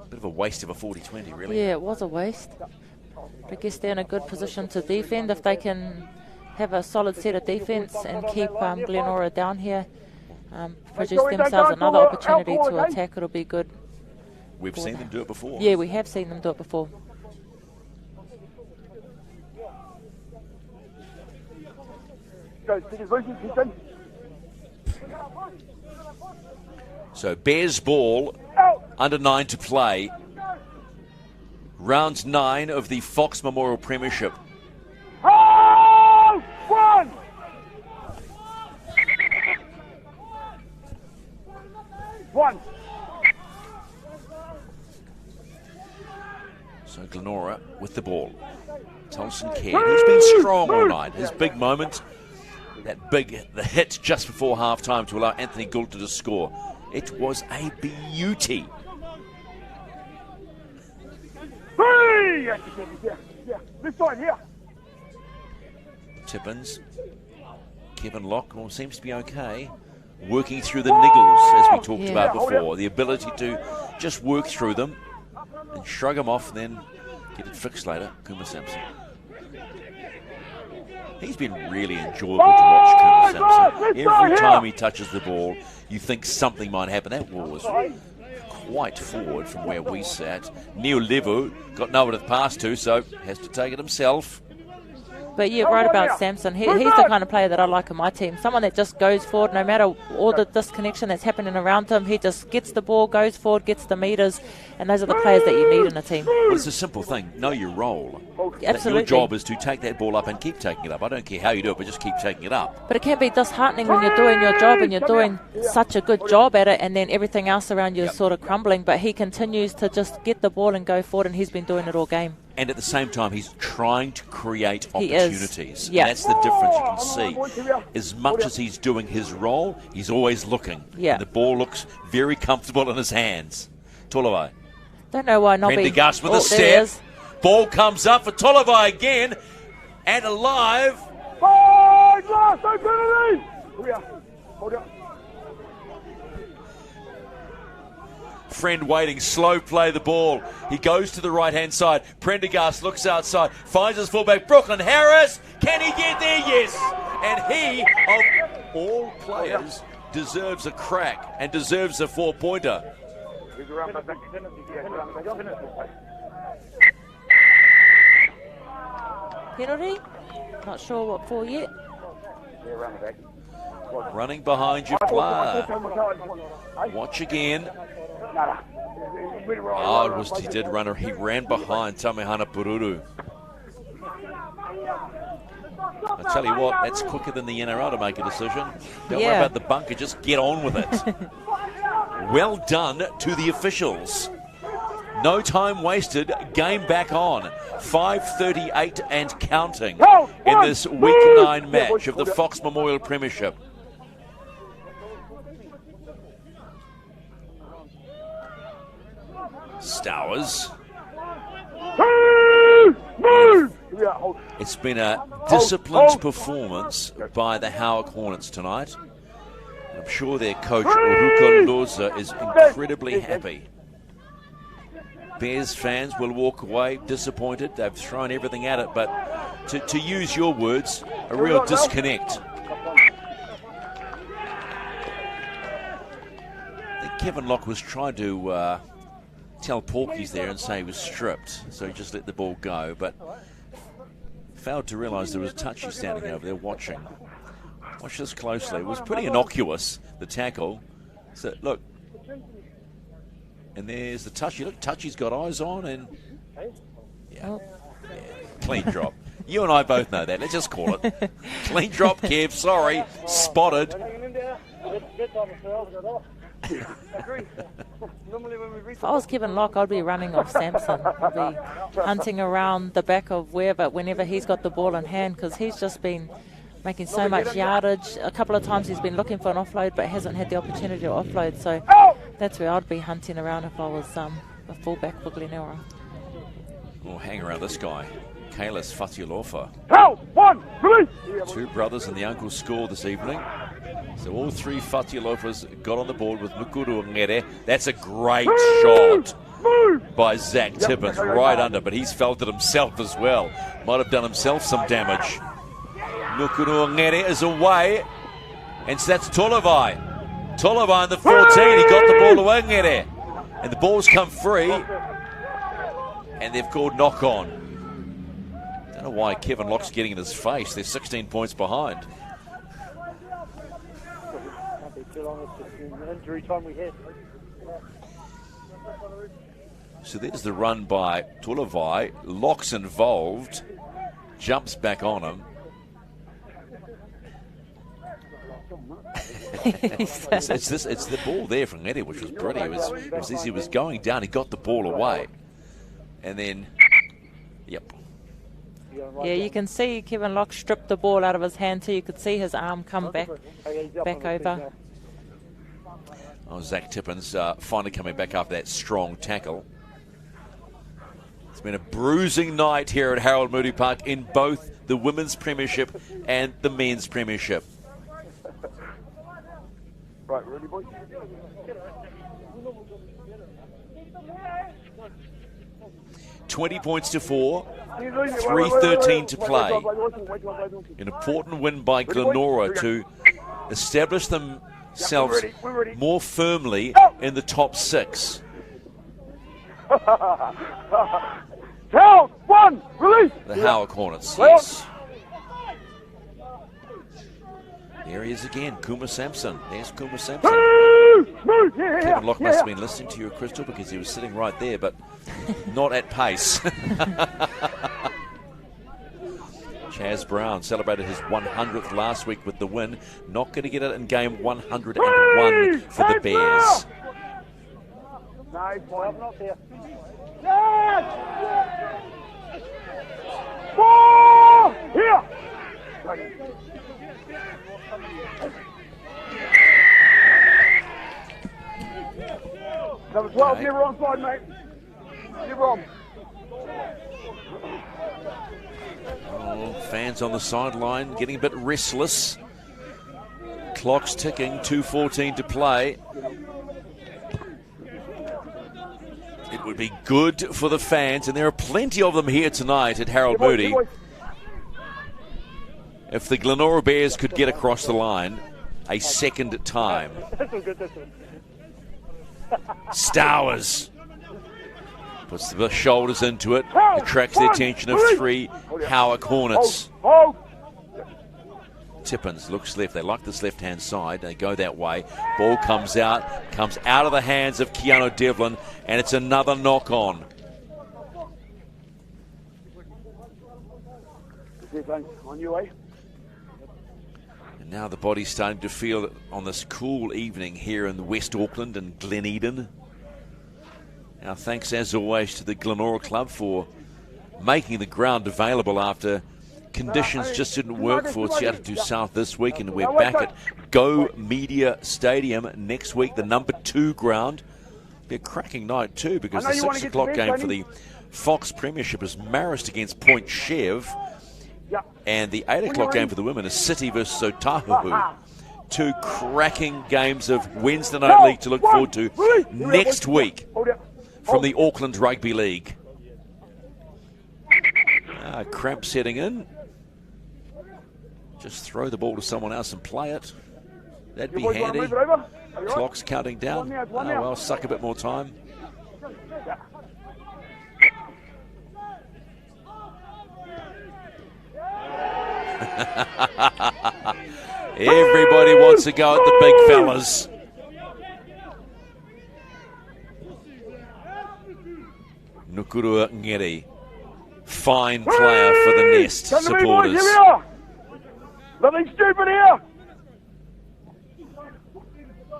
Bit of a waste of a 40-20, really. Yeah, it was a waste. I guess they're in a good position to defend. If they can have a solid set of defence and keep Glenora down here, produce themselves another opportunity to attack, it'll be good. We've seen them do it before. Yeah, we have seen them do it before. Go, City's losing, keep in. So Bears ball, under 9 to play. Round 9 of the Fox Memorial Premiership. Hold! 1! One. So Glenora with the ball. Tolson Caird, who's been strong all night. His big moment, the hit just before half-time to allow Anthony Goulter to score. It was a beauty. 3! Yeah. This side here. Tippins. Kevin Locke seems to be okay. Working through the niggles, as we talked about before. The ability to just work through them and shrug them off and then get it fixed later. Kuma Sampson. He's been really enjoyable to watch, Kuma Sampson. Every time he touches the ball, you think something might happen. That ball was quite forward from where we sat. Neil Levu got nowhere to pass to, so has to take it himself. But you're right about Sampson. He's the kind of player that I like in my team. Someone that just goes forward no matter all the disconnection that's happening around him. He just gets the ball, goes forward, gets the meters, and those are the players that you need in a team. Well, it's a simple thing. Know your role. Absolutely. Your job is to take that ball up and keep taking it up. I don't care how you do it, but just keep taking it up. But it can be disheartening when you're doing your job and you're doing such a good job at it, and then everything else around you is sort of crumbling. But he continues to just get the ball and go forward, and he's been doing it all game. And at the same time, he's trying to create opportunities. Yeah. And that's the difference you can see. As much as he's doing his role, he's always looking. Yeah. And the ball looks very comfortable in his hands. Tolavai. Don't know why Nobby. Prendergast with a step. Ball comes up for Tolavai again. And alive. Last opportunity. Hold up. Friend waiting, slow play the ball. He goes to the right-hand side. Prendergast looks outside, finds his fullback, Brooklyn Harris. Can he get there? Yes. And he, of all players, deserves a crack and deserves a 4-pointer. Penalty? Not sure what for yet. Running behind you, player. Watch again. Oh, he did run. He ran behind Tamehana Pururu. I tell you what, that's quicker than the NRL to make a decision. Don't worry Yeah. about the bunker, just get on with it. Well done to the officials. No time wasted, game back on. 5:38 and counting in this Week 9 match of the Fox Memorial Premiership. Stowers. It's been a disciplined performance by the Howick Hornets tonight. I'm sure their coach, Uruka Loza, is incredibly happy. Bears fans will walk away disappointed. They've thrown everything at it, but to use your words, a real disconnect. I think Kevin Locke was trying to tell Porky's there and say he was stripped, so he just let the ball go, but failed to realise there was a touchy standing over there watching. Watch this closely. It was pretty innocuous, the tackle. So, look. And there's the touchy. Look, touchy's got eyes on, and yeah, clean drop. You and I both know that. Let's just call it. Clean drop, Kev. Sorry. Spotted. If I was Kevin Locke, I'd be running off Sampson. I'd be hunting around the back of whenever he's got the ball in hand, because he's just been making so much yardage. A couple of times he's been looking for an offload but hasn't had the opportunity to offload, so that's where I'd be hunting around if I was a fullback for Glenora. We'll hang around this guy, Kalis Fatialofa. Two brothers and the uncle score this evening. So all three Fatialofas got on the board with Mukuru Ngere. That's a great shot by Zach Tippins, right under, but he's felt it himself as well. Might have done himself some damage. Mukuru Ngere is away, and so that's Tolavai. Tolavai in the 14, he got the ball to Ngere, and the ball's come free, and they've called knock on. Don't know why Kevin Locke's getting in his face. They're 16 points behind. So there's the run by Tolavai. Locke's involved, jumps back on him. It's the ball there from Eddie, which was pretty. It was as he was going down, he got the ball away, and then, yep. Yeah, you can see Kevin Locke strip the ball out of his hand too. You could see his arm come back over. Oh, Zach Tippins finally coming back after that strong tackle. It's been a bruising night here at Harold Moody Park in both the Women's Premiership and the Men's Premiership. Right, ready, boys? 20 points to 4, 3:13 to play. An important win by Glenora to establish themselves more firmly in the top 6. Count, 1, release! The Howick Hornets, yes. There he is again, Kuma Sampson. There's Kuma Sampson. Kevin Locke must have been listening to you, Crystal, because he was sitting right there, but not at pace. Chaz Brown celebrated his 100th last week with the win. Not going to get it in game 101 for the Bears. Nice boy, I'm not there. Ball! Here! Number 12, never onside, mate. Never on. Oh, fans on the sideline getting a bit restless. Clock's ticking, 2:14 to play. It would be good for the fans, and there are plenty of them here tonight at Harold Moody. If the Glenora Bears could get across the line a second time. Stowers puts the shoulders into it, attracts the attention of 3 Howick Hornets. Tippins looks left. They like this left-hand side. They go that way. Ball comes out of the hands of Keanu Devlin, and it's another knock-on. On your way. And now the body's starting to feel it on this cool evening here in West Auckland and Gleneden. Our thanks, as always, to the Glenora Club for making the ground available after conditions just didn't work for Seattle to South this week, and we're back at Go Media Stadium next week, the number 2 ground. Be a cracking night too, because the 6 o'clock game for the Fox Premiership is Marist against Point Chev, and the 8 o'clock game for the women is City versus Otahu. 2 cracking games of Wednesday Night League to look forward to next week from the Auckland Rugby League. Cramp setting in. Just throw the ball to someone else and play it. That'd be handy. Clock's counting down. Oh well, suck a bit more time. Everybody wants to go at the big fellas. Nukurua Ngeri, fine player for the Nest supporters. Nothing stupid here.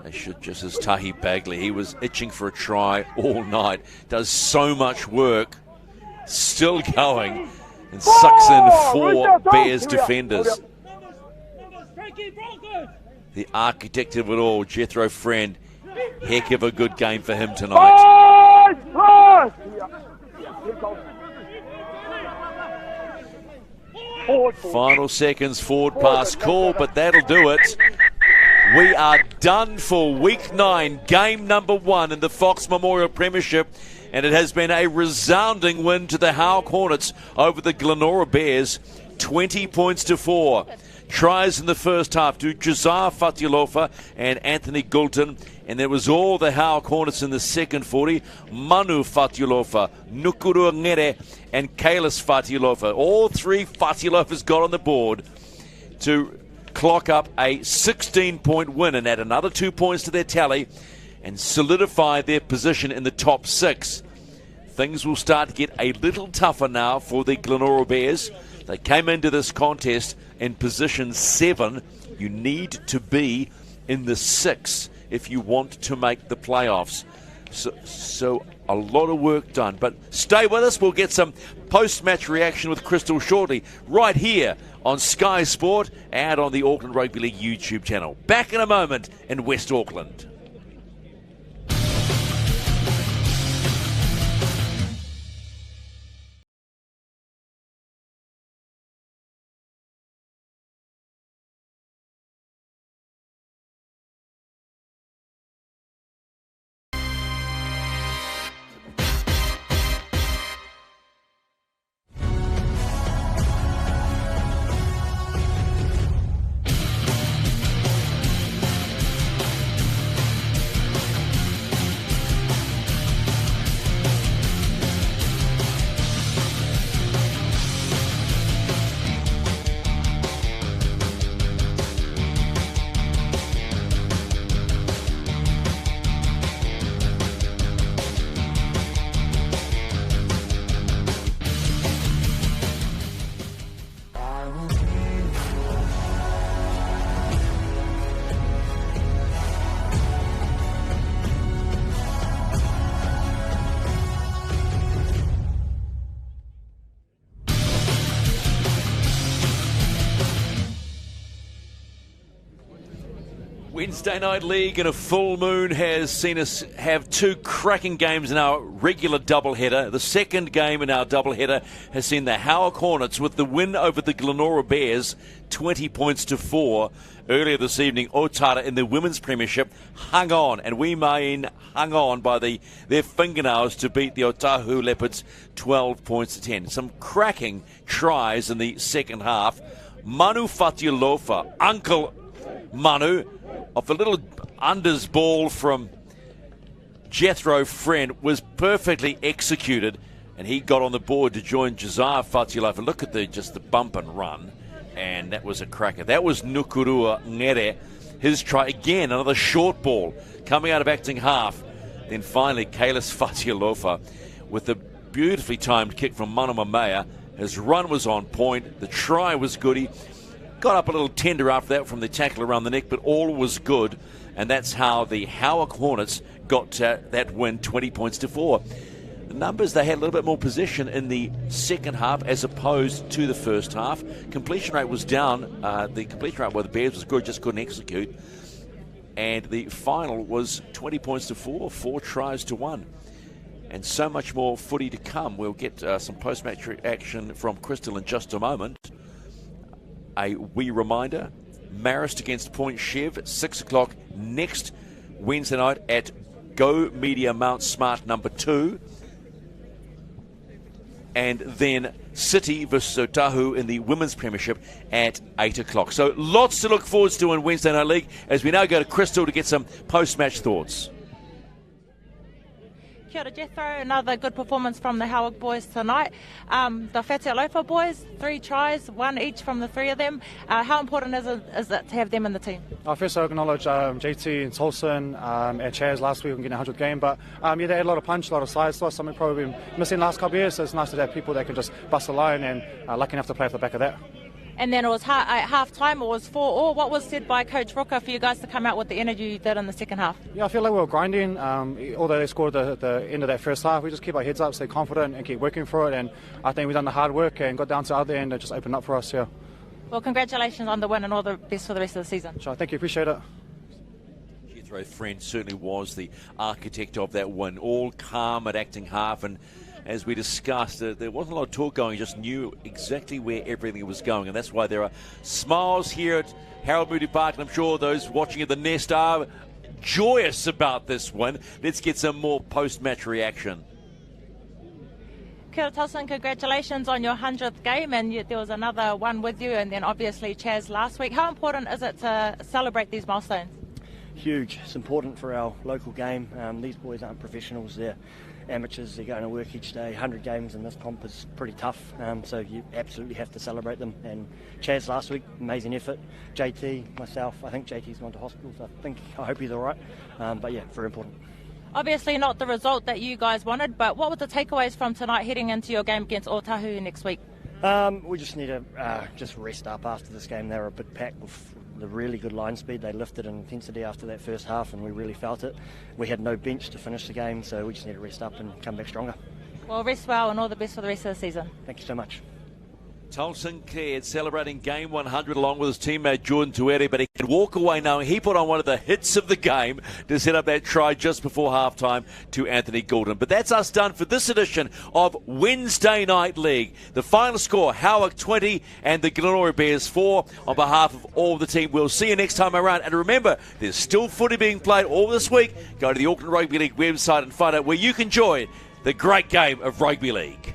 They should, just as Tahi Bagley. He was itching for a try all night. Does so much work. Still going. And sucks in 4 Bears defenders. The architect of it all, Jethro Friend. Heck of a good game for him tonight. Final seconds, forward pass call, but that'll do it. We are done for week 9, game number 1 in the Fox Memorial Premiership, and it has been a resounding win to the Howick Hornets over the Glenora Bears, 20 points to 4. Tries in the first half to Josiah Fatialofa and Anthony Goulton, and there was all the Howick Hornets in the second 40. Manu Fatialofa, Nukuru Ngere, and Kalis Fatialofa. All 3 Fatialofas got on the board to clock up a 16-point win and add another 2 points to their tally and solidify their position in the top 6. Things will start to get a little tougher now for the Glenora Bears. They came into this contest in position 7. You need to be in the 6 if you want to make the playoffs. So a lot of work done. But stay with us. We'll get some post-match reaction with Crystal shortly, right here on Sky Sport and on the Auckland Rugby League YouTube channel. Back in a moment in West Auckland. Wednesday Night League and a full moon has seen us have 2 cracking games in our regular doubleheader. The second game in our doubleheader has seen the Howick Hornets with the win over the Glenora Bears, 20 points to 4. Earlier this evening, Otara in the Women's Premiership hung on, and we mean hung on by their fingernails to beat the Otahu Leopards 12 points to 10. Some cracking tries in the second half. Manu Fatialofa, Uncle Manu, of the little unders ball from Jethro Friend, was perfectly executed, and he got on the board to join Josiah Fatialofa. Look at just the bump and run, and that was a cracker. That was Nukurua Ngere. His try again, another short ball coming out of acting half. Then finally, Kalis Fatialofa with the beautifully timed kick from Manu Mamea. His run was on point. The try was goody. got up a little tender after that from the tackle around the neck, but all was good. And that's how the Howick Hornets got that win, 20 points to 4. The numbers, they had a little bit more possession in the second half as opposed to the first half. Completion rate was down. The completion rate by the Bears was good, just couldn't execute. And the final was 20 points to 4, 4 tries to 1. And so much more footy to come. We'll get some post-match action from Crystal in just a moment. A wee reminder, Marist against Point Chev at 6 o'clock next Wednesday night at Go Media Mount Smart number 2. And then City versus Otahu in the Women's Premiership at 8 o'clock. So lots to look forward to in Wednesday Night League as we now go to Crystal to get some post-match thoughts. Kia ora, Jethro. Another good performance from the Howick boys tonight. The Whatealofa boys, 3 tries, 1 each from the 3 of them. How important is it to have them in the team? First, I acknowledge JT and Tolson and Chaz last week on getting a 100th game, but they had a lot of punch, a lot of size to us, something probably been missing the last couple of years, so it's nice to have people that can just bust a line and lucky enough to play off the back of that. And then it was at half-time, it was 4-4. What was said by Coach Rooker for you guys to come out with the energy you did in the second half? Yeah, I feel like we were grinding. Although they scored the end of that first half, we just keep our heads up, stay confident and keep working for it. And I think we've done the hard work and got down to the other end and just opened up for us, yeah. Well, congratulations on the win and all the best for the rest of the season. Sure, thank you, appreciate it. Jethro Friend certainly was the architect of that win. All calm at acting half, and as we discussed, there wasn't a lot of talk going, just knew exactly where everything was going, and that's why there are smiles here at Harold Moody Park, and I'm sure those watching at the Nest are joyous about this win. Let's get some more post-match reaction. Kia ora, Tolson, congratulations on your 100th game, and there was another one with you, and then obviously Chaz last week. How important is it to celebrate these milestones? Huge. It's important for our local game. These boys aren't professionals, they're amateurs, they're going to work each day. 100 games in this comp is pretty tough, so you absolutely have to celebrate them. And Chaz last week, amazing effort. JT, myself, I think JT's gone to hospital, so I hope he's all right. But yeah, very important. Obviously not the result that you guys wanted, but what were the takeaways from tonight heading into your game against Otahu next week? We just need to just rest up after this game. They were a bit packed with the really good line speed. They lifted in intensity after that first half and we really felt it. We had no bench to finish the game, so we just need to rest up and come back stronger. Well, rest well and all the best for the rest of the season. Thank you so much. Tolson Caird celebrating game 100 along with his teammate Jordan Tuere, but he could walk away knowing he put on one of the hits of the game to set up that try just before halftime to Anthony Goulden. But that's us done for this edition of Wednesday Night League. The final score, Howick 20 and the Glenora Bears 4. On behalf of all the team, we'll see you next time around. And remember, there's still footy being played all this week. Go to the Auckland Rugby League website and find out where you can join the great game of rugby league.